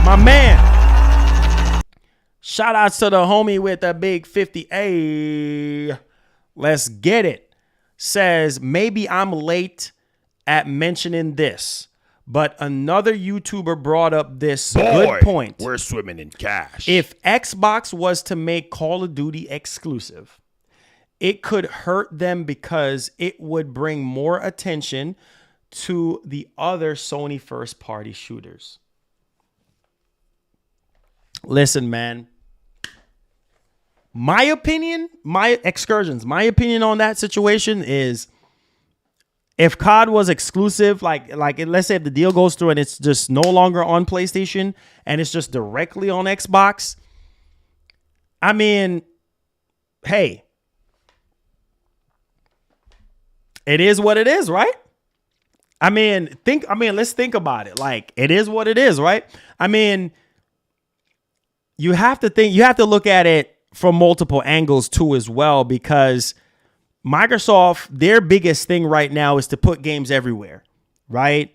My man. Shout outs to the homie with a big 50A. Let's get it. Says, maybe I'm late at mentioning this, but another YouTuber brought up this good point. We're swimming in cash. If Xbox was to make Call of Duty exclusive, it could hurt them because it would bring more attention to the other Sony first-party shooters. Listen, man. My opinion on that situation is, if COD was exclusive, like let's say if the deal goes through and it's just no longer on PlayStation and it's just directly on Xbox, I mean, hey, it is what it is, right? Let's think about it. Like, it is what it is, right? I mean, you have to look at it from multiple angles too as well, because Microsoft, their biggest thing right now is to put games everywhere, right?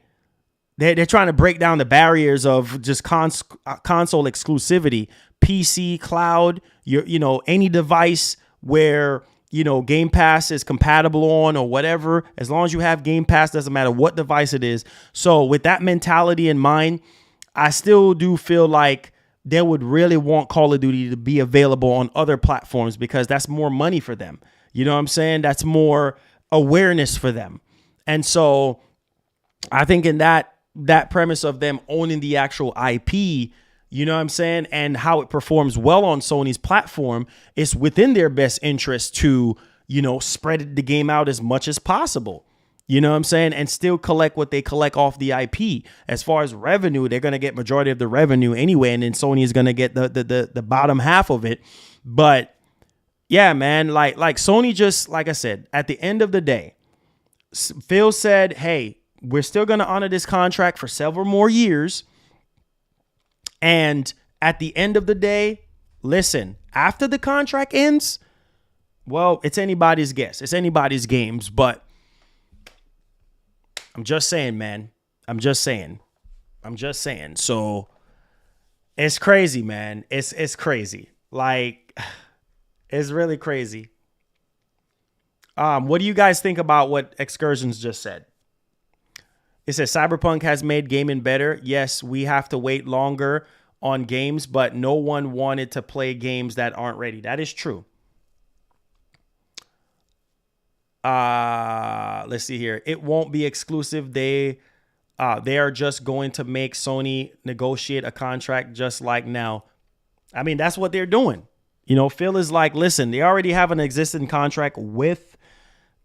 They're trying to break down the barriers of just console exclusivity, PC, cloud, any device where, Game Pass is compatible on or whatever. As long as you have Game Pass, doesn't matter what device it is. So with that mentality in mind, I still do feel like they would really want Call of Duty to be available on other platforms, because that's more money for them. You know what I'm saying? That's more awareness for them. And so I think in that premise of them owning the actual IP, you know what I'm saying, and how it performs well on Sony's platform, it's within their best interest to, spread the game out as much as possible. You know what I'm saying? And still collect what they collect off the IP. As far as revenue, they're going to get majority of the revenue anyway, and then Sony is going to get the bottom half of it. But yeah, man, like Sony, just like I said, at the end of the day, Phil said, hey, we're still going to honor this contract for several more years. And at the end of the day, listen, after the contract ends, well, it's anybody's guess. It's anybody's games, but I'm just saying, man. I'm just saying. So it's crazy, man. It's crazy. Like, it's really crazy. What do you guys think about what Excursions just said? It says Cyberpunk has made gaming better. Yes, we have to wait longer on games, but no one wanted to play games that aren't ready. That is true. Let's see here. It won't be exclusive. They are just going to make Sony negotiate a contract just like now. I mean, that's what they're doing. Phil is like, listen, they already have an existing contract with,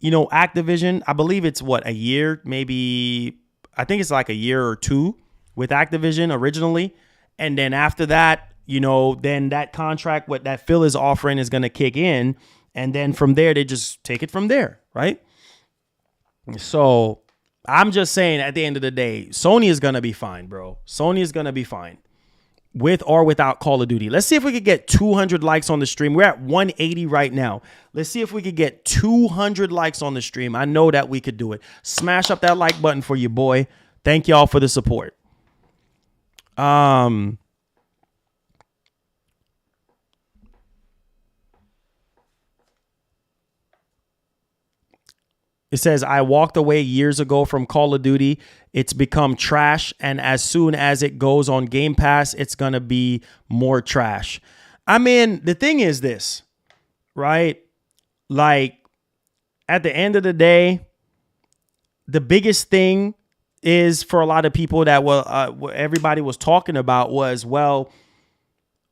Activision. I believe it's a year, maybe. I think it's like a year or two with Activision originally. And then after that, then that contract, what that Phil is offering is going to kick in. And then from there, they just take it from there. Right. So I'm just saying at the end of the day, Sony is going to be fine, bro. Sony is going to be fine with or without Call of Duty. Let's see if we could get 200 likes on the stream. We're at 180 right now. Let's see if we could get 200 likes on the stream. I know that we could do it. Smash up that like button for you, boy. Thank y'all for the support. It says, I walked away years ago from Call of Duty. It's become trash. And as soon as it goes on Game Pass, it's going to be more trash. I mean, the thing is this, right? Like, at the end of the day, the biggest thing is for a lot of people that what everybody was talking about was, well,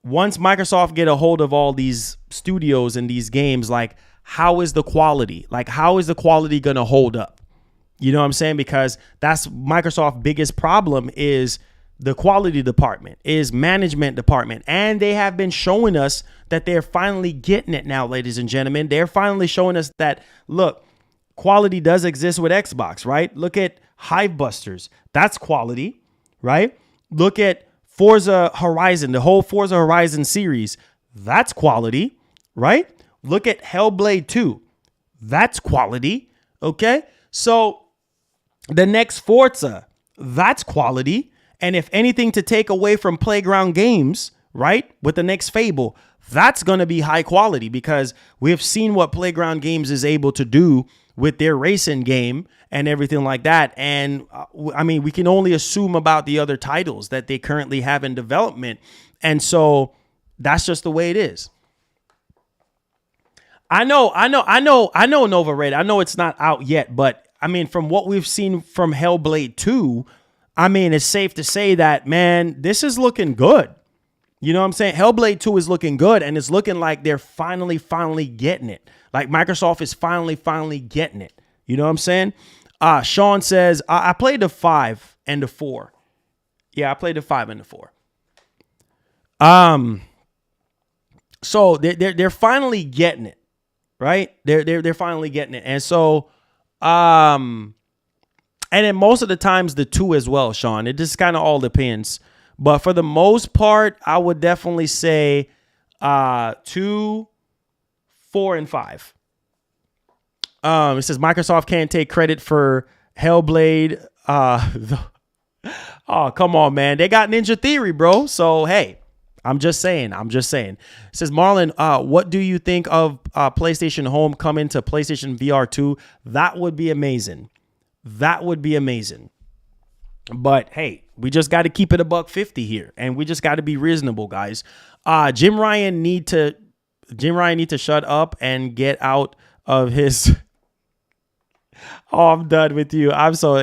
once Microsoft get a hold of all these studios and these games, like, how is the quality? Like, how is the quality going to hold up? You know what I'm saying? Because that's Microsoft's biggest problem is the quality department, is management department. And they have been showing us that they're finally getting it now, ladies and gentlemen. They're finally showing us that, look, quality does exist with Xbox, right? Look at Hivebusters. That's quality, right? Look at Forza Horizon, the whole Forza Horizon series. That's quality, right? Look at Hellblade 2. That's quality. Okay. So the next Forza, that's quality. And if anything to take away from Playground Games, right, with the next Fable, that's going to be high quality because we've seen what Playground Games is able to do with their racing game and everything like that. And I mean, we can only assume about the other titles that they currently have in development. And so that's just the way it is. I know Nova Red. I know it's not out yet, but I mean, from what we've seen from Hellblade 2, I mean, it's safe to say that, man, this is looking good. You know what I'm saying? Hellblade 2 is looking good, and it's looking like they're finally getting it. Like Microsoft is finally getting it. You know what I'm saying? Sean says, I played the 5 and the 4. Yeah, I played the 5 and the 4. So they're finally getting it. Right? They're finally getting it. And so, and then most of the times the 2 as well, Sean. It just kind of all depends. But for the most part, I would definitely say 2, 4, and 5. It says Microsoft can't take credit for Hellblade. Oh, come on, man. They got Ninja Theory, bro. So, hey. I'm just saying. It says, Marlon, what do you think of PlayStation Home coming to PlayStation VR 2? That would be amazing. But hey, we just got to keep it $150 here, and we just got to be reasonable, guys. Jim Ryan need to shut up and get out of his. Oh, I'm done with you.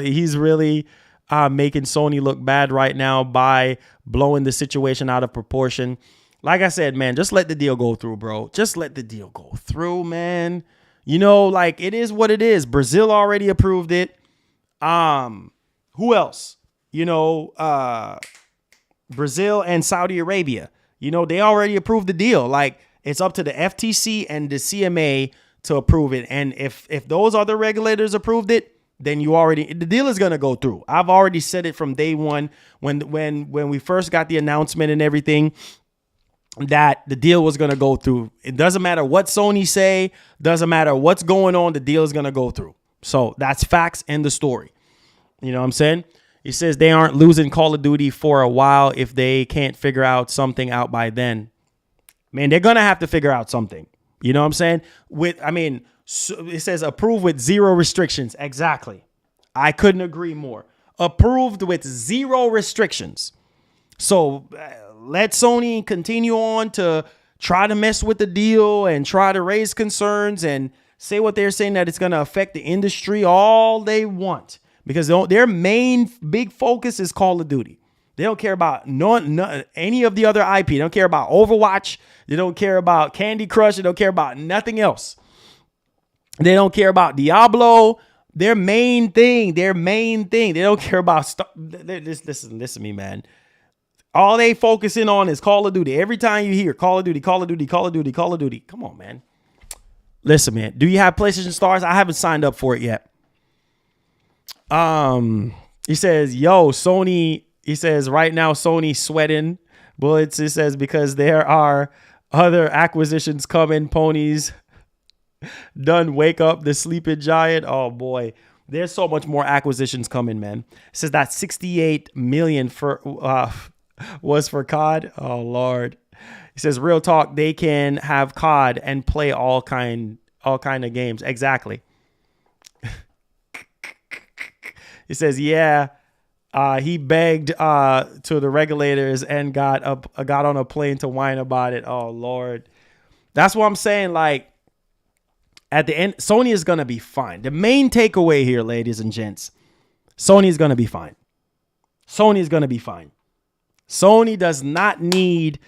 He's really making Sony look bad right now by blowing the situation out of proportion. Like I said, man, just let the deal go through, bro. Just let the deal go through, man. Like it is what it is. Brazil already approved it. Who else? Brazil and Saudi Arabia. They already approved the deal. Like it's up to the FTC and the CMA to approve it. And if those other regulators approved it, then the deal is going to go through. I've already said it from day one when we first got the announcement and everything that the deal was going to go through. It doesn't matter what Sony say, doesn't matter what's going on, the deal is going to go through. So that's facts in the story. You know what I'm saying? He says they aren't losing Call of Duty for a while if they can't figure out something out by then. Man, they're going to have to figure out something. You know what I'm saying? So it says approved with 0 restrictions. Exactly. I couldn't agree more. Approved with 0 restrictions. So let Sony continue on to try to mess with the deal and try to raise concerns and say what they're saying that it's going to affect the industry all they want. Because their main big focus is Call of Duty. They don't care about any of the other IP. They don't care about Overwatch. They don't care about Candy Crush. They don't care about nothing else. They don't care about Diablo. Their main thing. They don't care about listen to me, man. All they focusing on is Call of Duty. Every time you hear Call of Duty, Call of Duty, Call of Duty, Call of Duty. Come on, man. Listen, man. Do you have PlayStation Stars? I haven't signed up for it yet. He says, yo, Sony. He says right now Sony sweating bullets. It says because there are other acquisitions coming. Ponies done wake up the sleeping giant. Oh boy, there's so much more acquisitions coming, man. It says that 68 million for was for COD. Oh Lord. He says real talk. They can have COD and play all kind of games. Exactly. He says yeah. He begged to the regulators and got on a plane to whine about it. Oh Lord, that's what I'm saying. Like at the end, Sony is gonna be fine. The main takeaway here, ladies and gents, Sony is gonna be fine. Sony is gonna be fine. Sony does not need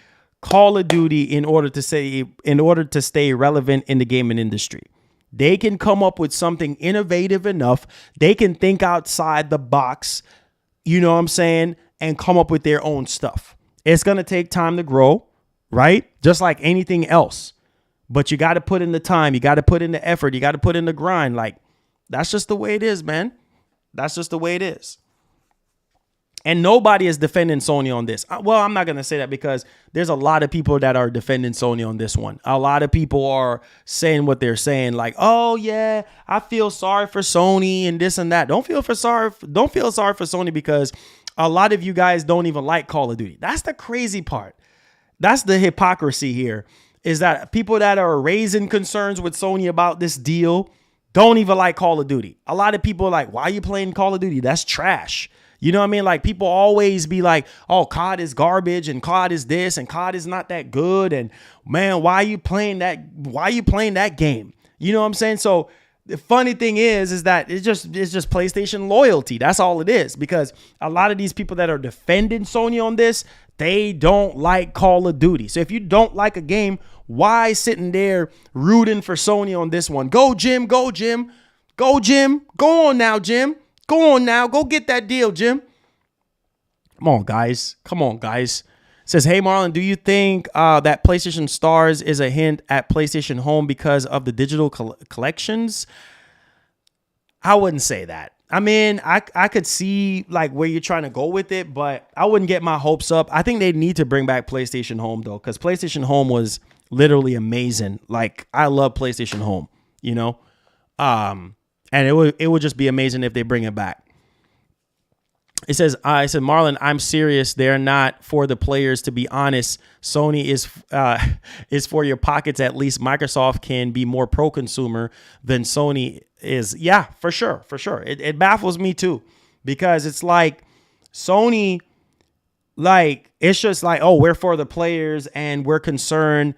Call of Duty in order to stay relevant in the gaming industry. They can come up with something innovative enough. They can think outside the box. You know what I'm saying? And come up with their own stuff. It's going to take time to grow, right? Just like anything else. But you got to put in the time. You got to put in the effort. You got to put in the grind. Like, that's just the way it is, man. That's just the way it is. And nobody is defending Sony on this. Well, I'm not going to say that because there's a lot of people that are defending Sony on this one. A lot of people are saying what they're saying, like, oh, yeah, I feel sorry for Sony and this and that. Don't feel sorry for Sony because a lot of you guys don't even like Call of Duty. That's the crazy part. That's the hypocrisy here, is that people that are raising concerns with Sony about this deal don't even like Call of Duty. A lot of people are like, why are you playing Call of Duty? That's trash. You know what I mean? Like people always be like, oh, COD is garbage and COD is this and COD is not that good. And man, why are you playing that? Why are you playing that game? You know what I'm saying? So the funny thing is that it's just PlayStation loyalty. That's all it is, because a lot of these people that are defending Sony on this, they don't like Call of Duty. So if you don't like a game, why sitting there rooting for Sony on this one? Go, Jim. Go, Jim. Go, Jim. Go on now, Jim. Go on now. Go get that deal, Jim. Come on, guys. It says, hey, Marlon, do you think that PlayStation Stars is a hint at PlayStation Home because of the digital collections? I wouldn't say that. I mean, I could see like where you're trying to go with it, but I wouldn't get my hopes up. I think they need to bring back PlayStation Home, though, because PlayStation Home was literally amazing. Like, I love PlayStation Home, you know? And it would just be amazing if they bring it back. It says, I said, Marlon, I'm serious. They're not for the players, to be honest. Sony is for your pockets. At least Microsoft can be more pro-consumer than Sony is. Yeah, for sure. It baffles me too, because it's like Sony, like, it's just like, oh, we're for the players and we're concerned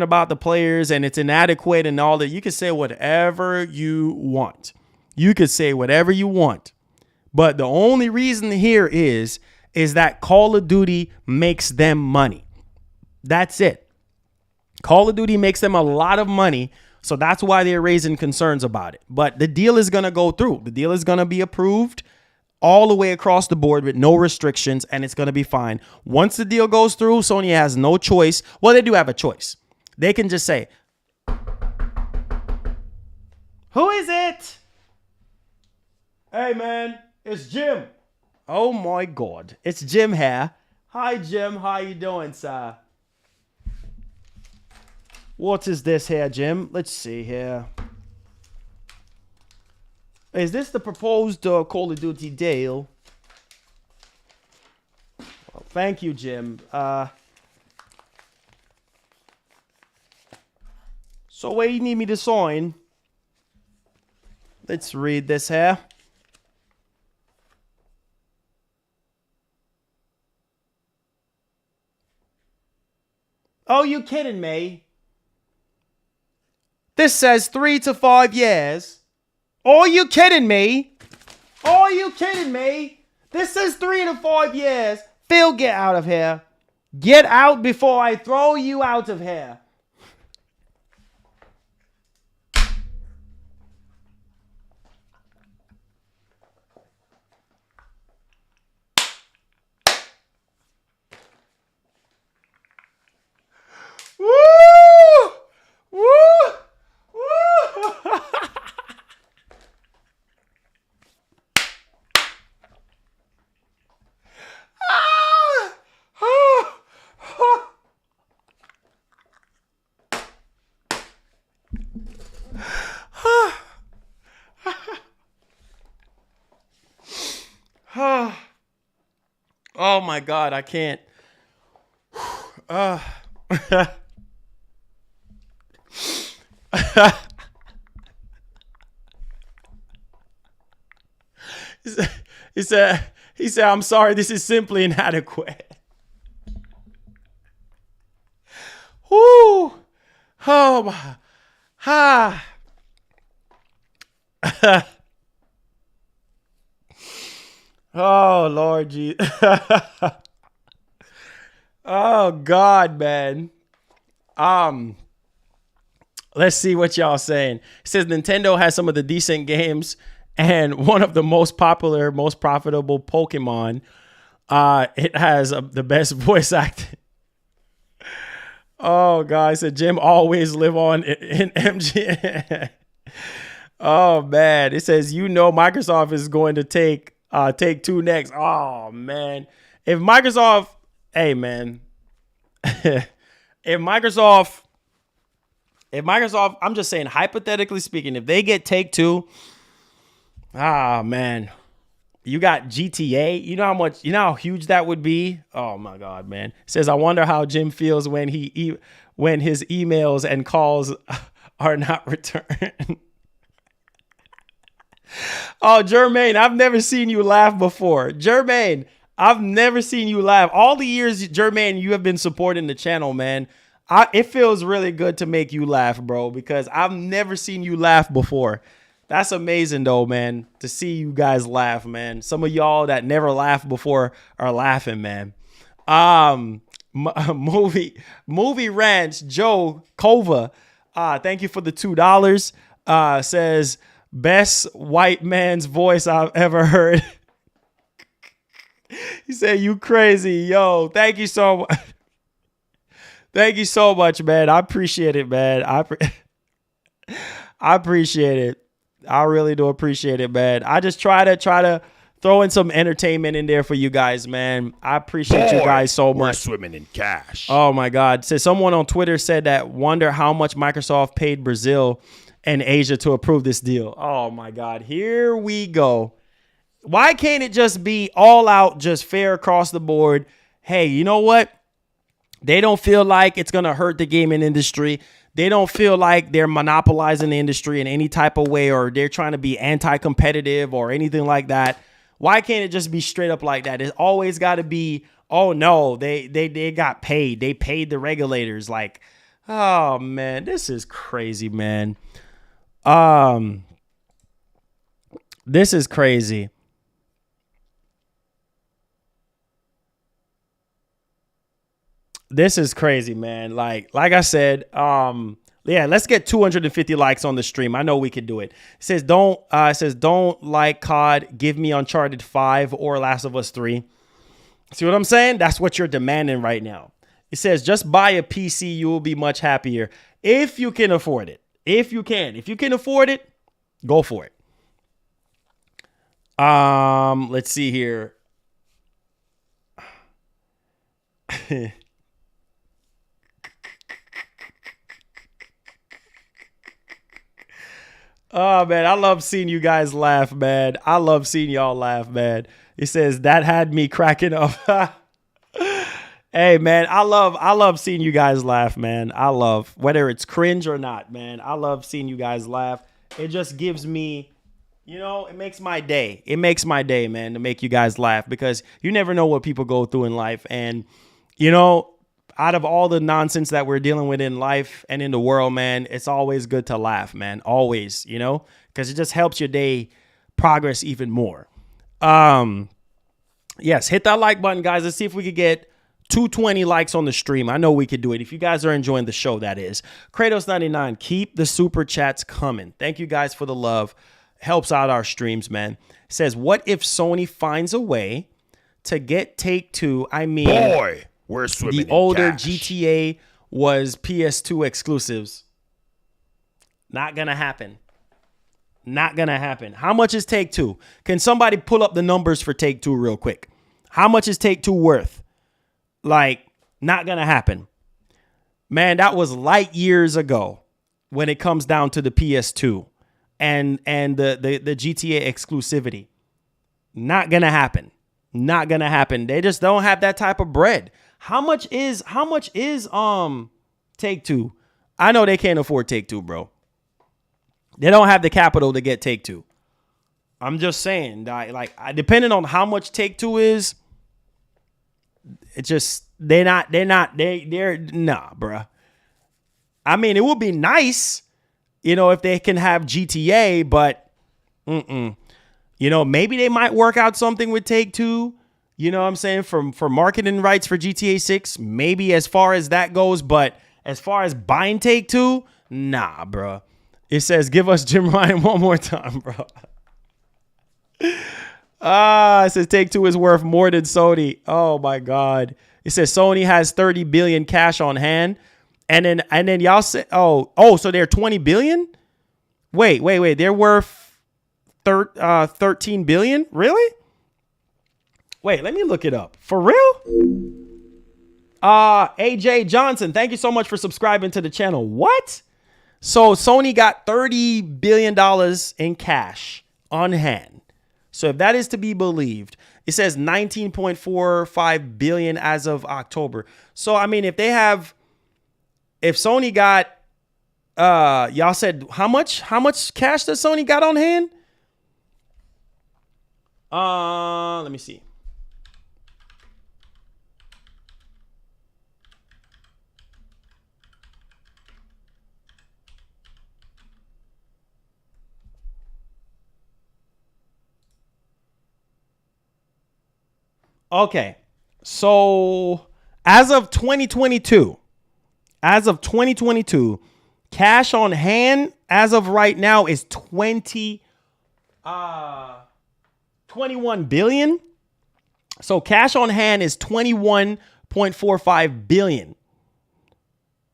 about the players and it's inadequate and all that. You can say whatever you want. But the only reason here is that Call of Duty makes them money. That's it. Call of Duty makes them a lot of money. So that's why they're raising concerns about it. But the deal is going to go through. The deal is going to be approved all the way across the board with no restrictions, and it's going to be fine. Once the deal goes through, Sony has no choice. Well, they do have a choice. They can just say, who is it? Hey, man, it's Jim. Oh, my God. It's Jim here. Hi, Jim. How you doing, sir? What is this here, Jim? Let's see here. Is this the proposed Call of Duty deal? Well, thank you, Jim. So where you need me to sign? Let's read this here. Oh, you kidding me? This says 3 to 5 years. Are you kidding me? This says 3 to 5 years. Phil, get out of here. Get out before I throw you out of here. Woo! Woo! Woo! Oh my God, I can't. He said, I'm sorry, this is simply inadequate. Whoo! Oh my. Ha. Oh Lord Jesus. Oh God, man. Let's see what y'all saying. It says Nintendo has some of the decent games and one of the most popular, most profitable Pokemon. It has the best voice acting. Oh God, it said Jim always live on in MG. Oh man, it says Microsoft is going to take Two next. Oh man, if Microsoft, hey man, if Microsoft, I'm just saying hypothetically speaking, if they get Take Two, man, you got GTA. You know how huge that would be. Oh my God, man. It says I wonder how Jim feels when when his emails and calls are not returned. Oh, Jermaine, I've never seen you laugh before. Jermaine, I've never seen you laugh. All the years, Jermaine, you have been supporting the channel, man. It feels really good to make you laugh, bro, because I've never seen you laugh before. That's amazing, though, man, to see you guys laugh, man. Some of y'all that never laughed before are laughing, man. Movie Ranch, Joe Kova, thank you for the $2. Says, best white man's voice I've ever heard. He said, you crazy. Yo, thank you so much. Thank you so much, man. I appreciate it, man. I appreciate it. I really do appreciate it, man. I just try to throw in some entertainment in there for you guys, man. I appreciate you guys so much. We're swimming in cash. Oh my God. So someone on Twitter said that wonder how much Microsoft paid Brazil and Asia to approve this deal. Oh my God. Here we go. Why can't it just be all out, just fair across the board? Hey, you know what? They don't feel like it's going to hurt the gaming industry. They don't feel like they're monopolizing the industry in any type of way, or they're trying to be anti-competitive or anything like that. Why can't it just be straight up like that? It's always got to be, oh no, they got paid. They paid the regulators. Like, oh man, this is crazy, man. This is crazy. This is crazy, man. Like I said, yeah, let's get 250 likes on the stream. I know we can do it. It says don't like COD, give me Uncharted 5 or Last of Us 3. See what I'm saying? That's what you're demanding right now. It says just buy a PC, you will be much happier if you can afford it. If you can afford it, go for it. Let's see here. Oh, man, I love seeing you guys laugh, man. I love seeing y'all laugh, man. It says, that had me cracking up. Hey, man, I love seeing you guys laugh, man. I love, whether it's cringe or not, man. I love seeing you guys laugh. It just gives me, it makes my day. It makes my day, man, to make you guys laugh, because you never know what people go through in life. And, out of all the nonsense that we're dealing with in life and in the world, man, it's always good to laugh, man. Always, because it just helps your day progress even more. Yes, hit that like button, guys. Let's see if we could get 220 likes on the stream. I know we could do it. If you guys are enjoying the show, that is. Kratos99, keep the super chats coming. Thank you guys for the love. Helps out our streams, man. Says, what if Sony finds a way to get Take-Two? I mean, Boy, we're swimming the in older cash. GTA was PS2 exclusives. Not going to happen. Not going to happen. How much is Take-Two? Can somebody pull up the numbers for Take-Two real quick? How much is Take-Two worth? Like, not going to happen. Man, that was light years ago when it comes down to the PS2 and the GTA exclusivity. Not going to happen. Not going to happen. They just don't have that type of bread. How much is Take-Two? I know they can't afford Take-Two, bro. They don't have the capital to get Take-Two. I'm just saying, like, depending on how much Take-Two is, it's just they're nah, bruh. I mean, it would be nice, if they can have GTA, but maybe they might work out something with Take-Two. You know what I'm saying? For marketing rights for GTA 6, maybe as far as that goes, but as far as buying Take-Two, nah, bruh. It says, give us Jim Ryan one more time, bro. It says Take-Two is worth more than Sony. Oh my God. It says Sony has 30 billion cash on hand. And then y'all say, so they're 20 billion? Wait. They're worth 13 billion? Really? Wait, let me look it up. For real? AJ Johnson, thank you so much for subscribing to the channel. What? So Sony got $30 billion in cash on hand. So if that is to be believed, it says 19.45 billion as of October. So, I mean, if Sony got, y'all said how much cash does Sony got on hand? Let me see. Okay, so as of 2022, cash on hand as of right now is 21 billion. So cash on hand is 21.45 billion.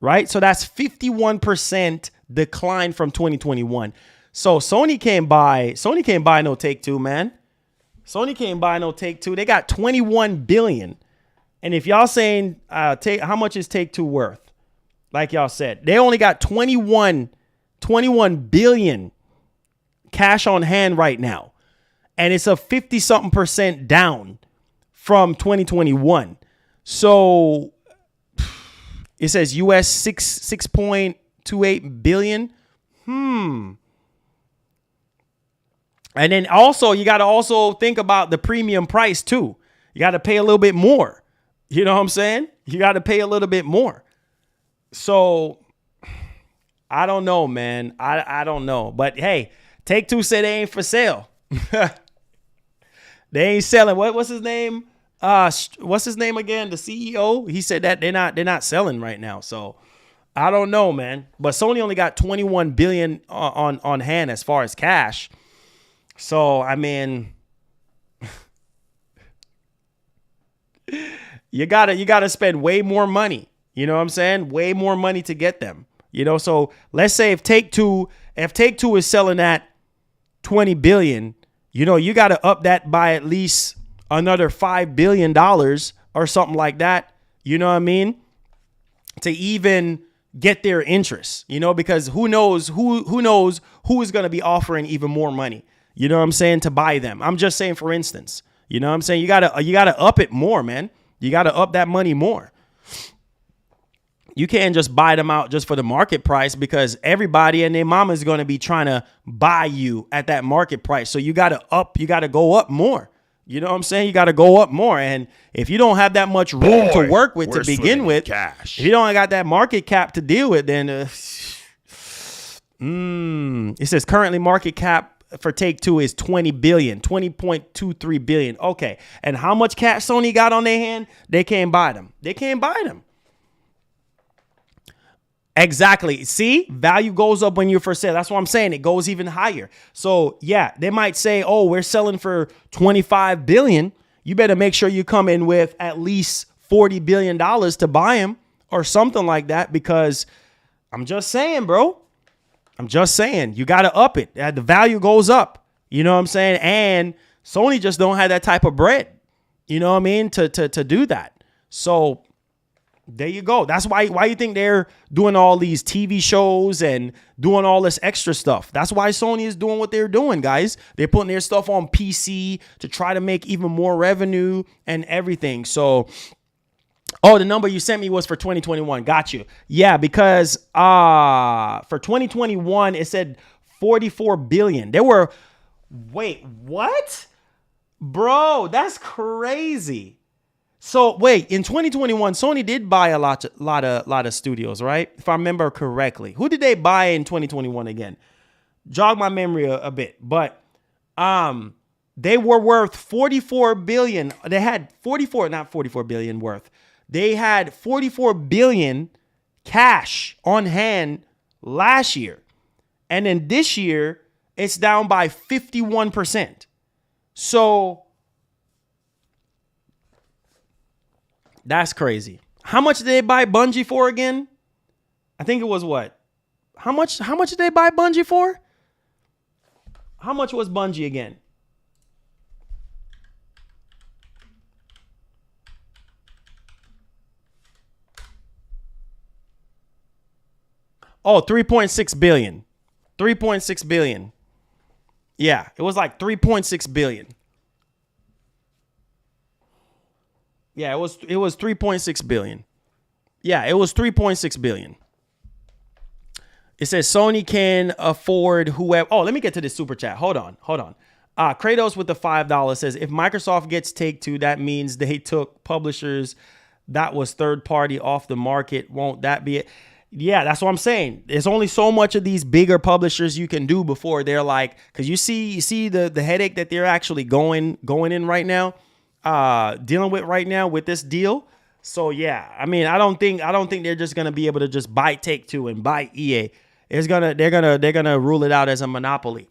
Right? So that's 51% decline from 2021. So Sony can't buy no Take-Two, man. Sony can't buy no Take-Two. They got 21 billion. And if y'all saying how much is Take-Two worth? Like y'all said, they only got 21 billion cash on hand right now. And it's a 50-something% down from 2021. So it says US 6.28 billion. And then also, you got to also think about the premium price too. You got to pay a little bit more. You know what I'm saying? You got to pay a little bit more. So I don't know, man. I don't know. But hey, Take-Two said they ain't for sale. They ain't selling. What's his name? What's his name again? The CEO? He said that they're not selling right now. So I don't know, man. But Sony only got 21 billion on hand as far as cash. So, I mean, you gotta spend way more money. You know what I'm saying? Way more money to get them. So let's say if Take-Two is selling at 20 billion, you gotta up that by at least another $5 billion or something like that. You know what I mean? To even get their interest, because who knows who is going to be offering even more money. You know what I'm saying? To buy them. I'm just saying, for instance, you know what I'm saying? You gotta up it more, man. You gotta up that money more. You can't just buy them out just for the market price, because everybody and their mama is going to be trying to buy you at that market price. So you gotta go up more. You know what I'm saying? You got to go up more. And if you don't have that much room to work with to begin with, if you don't got that market cap to deal with, then it says currently market cap for Take-Two is 20.23 billion. Okay. And how much cash Sony got on their hand? They can't buy them. They can't buy them. Exactly. See, value goes up when you're for sale. That's what I'm saying. It goes even higher. So yeah, they might say, oh, we're selling for 25 billion. You better make sure you come in with at least $40 billion to buy them or something like that, because I'm just saying, bro. I'm just saying, you got to up it. The value goes up. You know what I'm saying? And Sony just don't have that type of bread. You know what I mean? To do that. So there you go. That's why you think they're doing all these TV shows and doing all this extra stuff. That's why Sony is doing what they're doing, guys. They're putting their stuff on PC to try to make even more revenue and everything. So, oh, the number you sent me was for 2021. Got you. Yeah, because for 2021, it said 44 billion. There were, wait, what? Bro, that's crazy. So wait, in 2021, Sony did buy a lot of studios, right? If I remember correctly. Who did they buy in 2021 again? Jog my memory a bit, but they were worth 44 billion. They had 44 billion worth. They had 44 billion cash on hand last year. And then this year, it's down by 51%. So that's crazy. How much did they buy Bungie for again? I think it was what? How much did they buy Bungie for? How much was Bungie again? Oh, 3.6 billion. 3.6 billion. Yeah, it was like 3.6 billion. Yeah, it was 3.6 billion. Yeah, it was 3.6 billion. It says Sony can afford whoever. Oh, let me get to this super chat. Hold on. Kratos with the $5 says, if Microsoft gets Take-Two, that means they took publishers that was third party off the market. Won't that be it? Yeah, that's what I'm saying. There's only so much of these bigger publishers you can do before they're like, because you see the headache that they're actually going in right now, dealing with right now with this deal. So yeah, I mean, I don't think they're just gonna be able to just buy Take-Two and buy EA. They're gonna rule it out as a monopoly.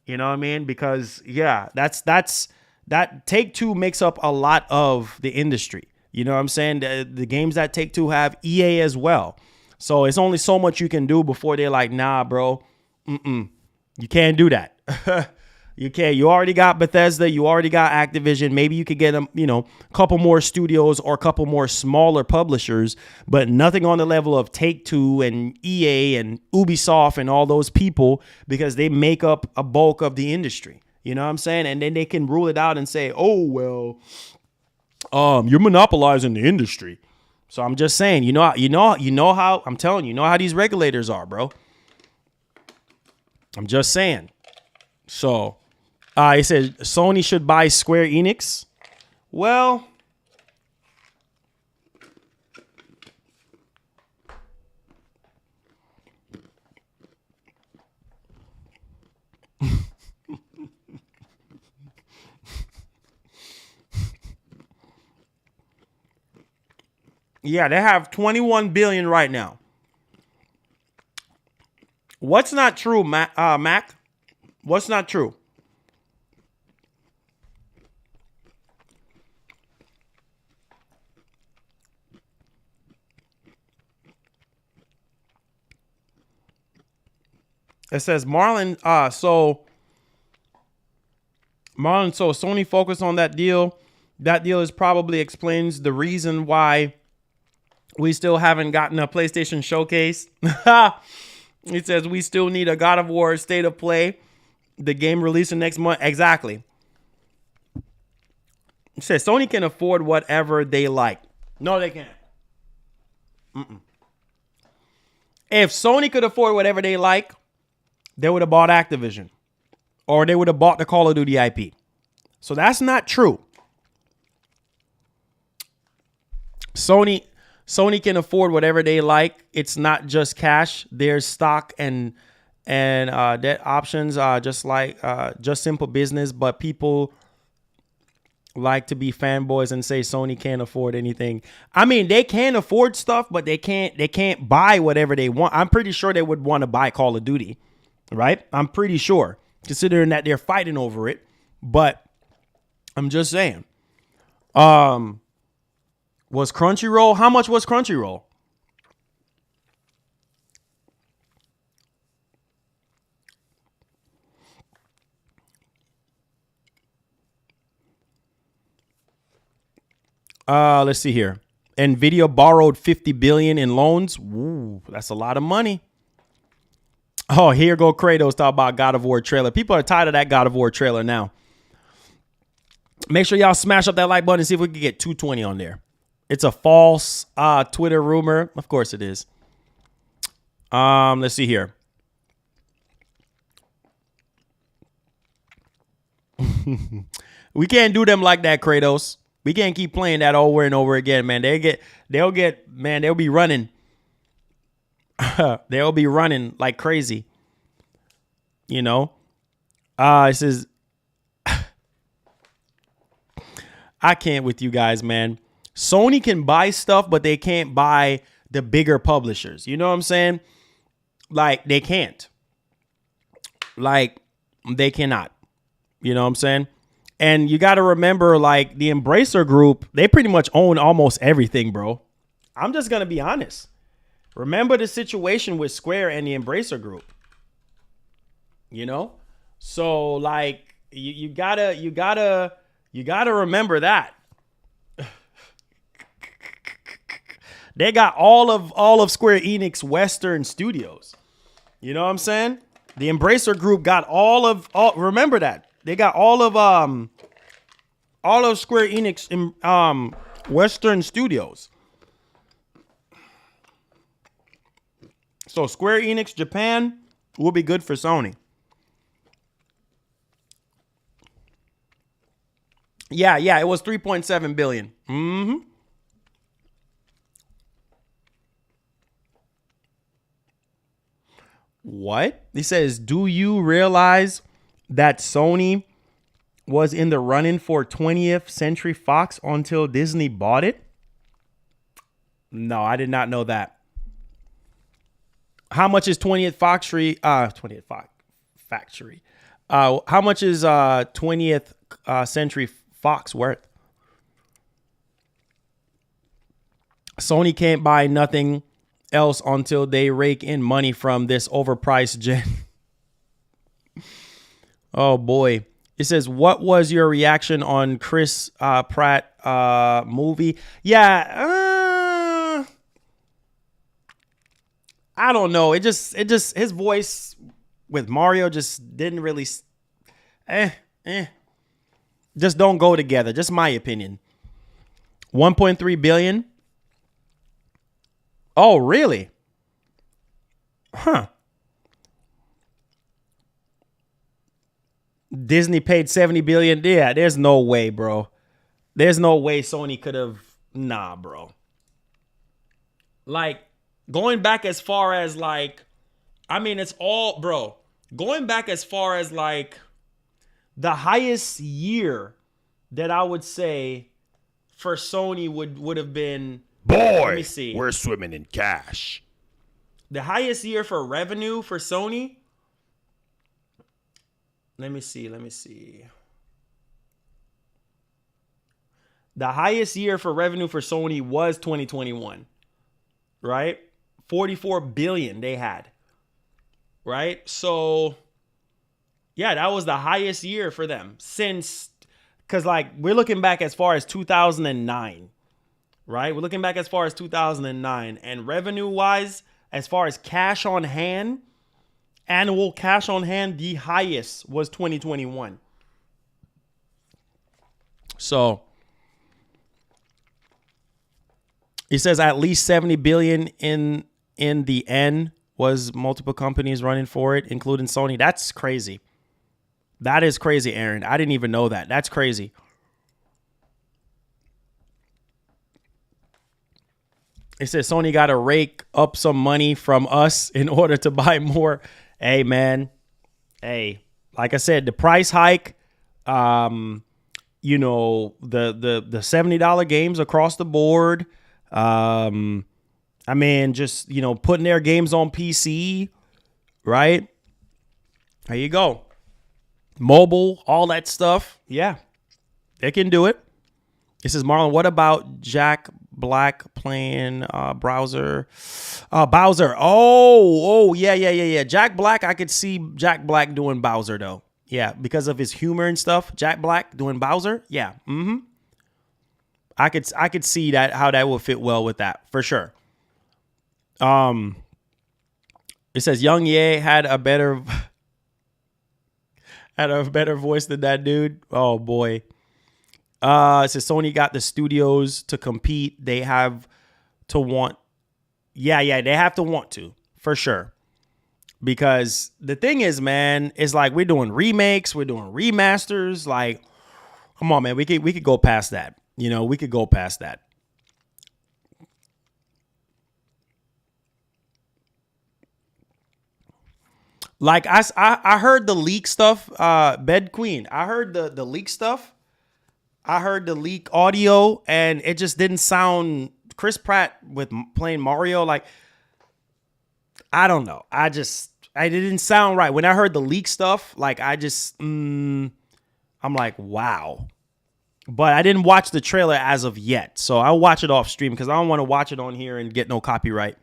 You know what I mean? Because yeah, that Take-Two makes up a lot of the industry. You know what I'm saying? The games that Take-Two have, EA as well. So it's only so much you can do before they're like, nah, bro, you can't do that. You can't. You already got Bethesda. You already got Activision. Maybe you could get them, a couple more studios or a couple more smaller publishers, but nothing on the level of Take-Two and EA and Ubisoft and all those people, because they make up a bulk of the industry. You know what I'm saying? And then they can rule it out and say, oh, well, you're monopolizing the industry. So I'm just saying, you know how I'm telling you, how these regulators are, bro. I'm just saying. So, it says Sony should buy Square Enix. Well, yeah, they have 21 billion right now. What's not true, Mac? What's not true? It says Marlon. So Sony focused on that deal. That deal is probably explains the reason why we still haven't gotten a PlayStation showcase. It says we still need a God of War State of Play. The game releasing next month. Exactly. It says Sony can afford whatever they like. No, they can't. If Sony could afford whatever they like, they would have bought Activision. Or they would have bought the Call of Duty IP. So that's not true. Sony can afford whatever they like. It's not just cash. There's stock and and debt options are just simple business, but people like to be fanboys and say Sony can't afford anything. I mean, they can afford stuff, but they can't buy whatever they want. I'm pretty sure they would want to buy Call of Duty, right? I'm pretty sure, considering that they're fighting over it. But I'm just saying. Was Crunchyroll? How much was Crunchyroll? Let's see here. Nvidia borrowed 50 billion in loans. Ooh, that's a lot of money. Oh, here go Kratos talk about God of War trailer. People are tired of that God of War trailer now. Make sure y'all smash up that like button and see if we can get 220 on there. It's a false Twitter rumor. Of course it is. Let's see here. We can't do them like that, Kratos. We can't keep playing that over and over again, man. They'll be running. They'll be running like crazy. You know? It says, I can't with you guys, man. Sony can buy stuff, but they can't buy the bigger publishers. You know what I'm saying? Like, they can't. Like, they cannot. You know what I'm saying? And you got to remember, like, the Embracer Group, they pretty much own almost everything, bro. I'm just going to be honest. Remember the situation with Square and the Embracer Group. You know? So, like, you gotta remember that. They got all of Square Enix Western studios. You know what I'm saying? The Embracer Group got remember that. They got all of Square Enix Western studios. So Square Enix Japan will be good for Sony. Yeah, it was 3.7 billion. Mm-hmm. What? He says, do you realize that Sony was in the running for 20th Century Fox until Disney bought it? No, I did not know that. How much is 20th Factory? 20th Factory. How much is 20th Century Fox worth? Sony can't buy nothing else until they rake in money from this overpriced gen. Oh boy. It says, what was your reaction on Chris Pratt movie? Yeah, I don't know. It just his voice with Mario just didn't really just don't go together. Just my opinion. 1.3 billion. Oh, really? Huh. Disney paid 70 billion. Yeah, there's no way, bro. There's no way Sony could have. Nah, bro. Like, going back as far as like, I mean, it's all, bro. Going back as far as like the highest year that I would say for Sony would have been. Boy, let me see. We're swimming in cash. The highest year for revenue for Sony. Let me see. The highest year for revenue for Sony was 2021. Right? 44 billion they had. Right? So, yeah, that was the highest year for them since, because like we're looking back as far as 2009. Right? We're looking back as far as 2009. And revenue-wise, as far as cash on hand, annual cash on hand, the highest was 2021. So, it says at least 70 billion in the end was multiple companies running for it, including Sony. That's crazy. That is crazy, Aaron. I didn't even know that. That's crazy. It says Sony got to rake up some money from us in order to buy more Hey, man. Hey, like I said, the price hike, you know, the $70 games across the board. I mean, just, you know, putting their games on PC, right? There you go. Mobile, all that stuff. Yeah, they can do it. This is Marlon. What about Jack Black playing Bowser? Bowser. Oh, yeah. Jack Black, I could see Jack Black doing Bowser, though. Yeah, because of his humor and stuff. Jack Black doing Bowser. Yeah. I could see that, how that would fit well with that, for sure. It says Young Ye had a better voice than that dude. Oh boy. It says Sony got the studios to compete. They have to want. Yeah, they have to want to, for sure. Because the thing is, man, it's like we're doing remakes, we're doing remasters. Like, come on, man, we could go past that. You know, we could go past that. Like I heard the leak stuff, Bed Queen. I heard the leak stuff. I heard the leak audio, and it just didn't sound Chris Pratt with playing Mario. Like, I don't know. It didn't sound right. When I heard the leak stuff, like I'm like, wow. But I didn't watch the trailer as of yet. So I'll watch it off stream because I don't want to watch it on here and get no copyright.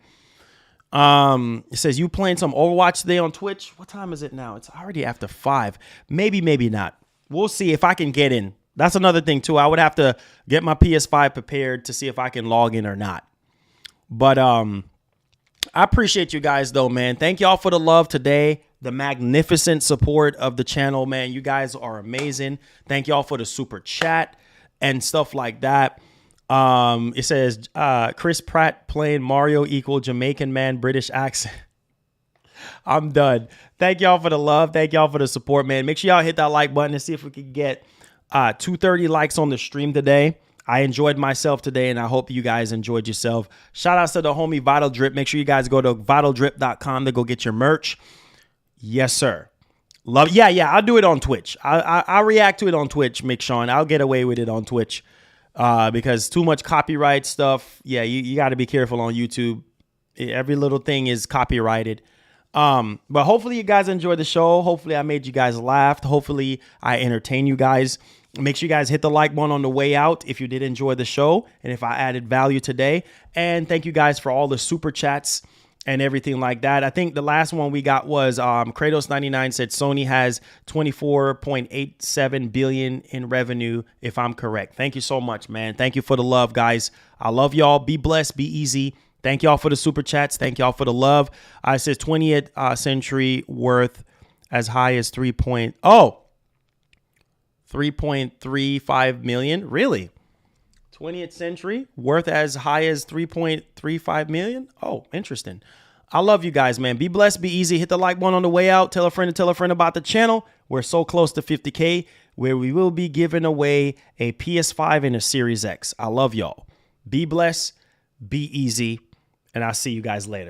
It says you playing some Overwatch today on Twitch. What time is it now? It's already after 5. Maybe not. We'll see if I can get in. That's another thing too. I would have to get my PS5 prepared to see if I can log in or not. But I appreciate you guys though, man. Thank y'all for the love today. The magnificent support of the channel, man. You guys are amazing. Thank y'all for the super chat and stuff like that. It says Chris Pratt playing Mario equal Jamaican man British accent. I'm done. Thank y'all for the love. Thank y'all for the support, man. Make sure y'all hit that like button and see if we can get 230 likes on the stream today. I enjoyed myself today, and I hope you guys enjoyed yourself. Shout outs to the homie Vital Drip. Make sure you guys go to vitaldrip.com to go get your merch. Yes, sir. Love. Yeah. I'll do it on Twitch. I'll react to it on Twitch, Mick Sean. I'll get away with it on Twitch because too much copyright stuff. Yeah, you got to be careful on YouTube. Every little thing is copyrighted. But hopefully you guys enjoyed the show. Hopefully I made you guys laugh. Hopefully I entertain you guys. Make sure you guys hit the like button on the way out if you did enjoy the show and if I added value today. And thank you guys for all the super chats and everything like that. I think the last one we got was Kratos99 said Sony has 24.87 billion in revenue, if I'm correct. Thank you so much, man. Thank you for the love, guys. I love y'all. Be blessed. Be easy. Thank y'all for the super chats. Thank y'all for the love. It says 20th century worth as high as 3.35 million. Really? 20th century worth as high as 3.35 million. Oh, interesting. I love you guys, man. Be blessed. Be easy. Hit the like button on the way out. Tell a friend about the channel. We're so close to 50K where we will be giving away a PS5 and a Series X. I love y'all. Be blessed. Be easy. And I'll see you guys later.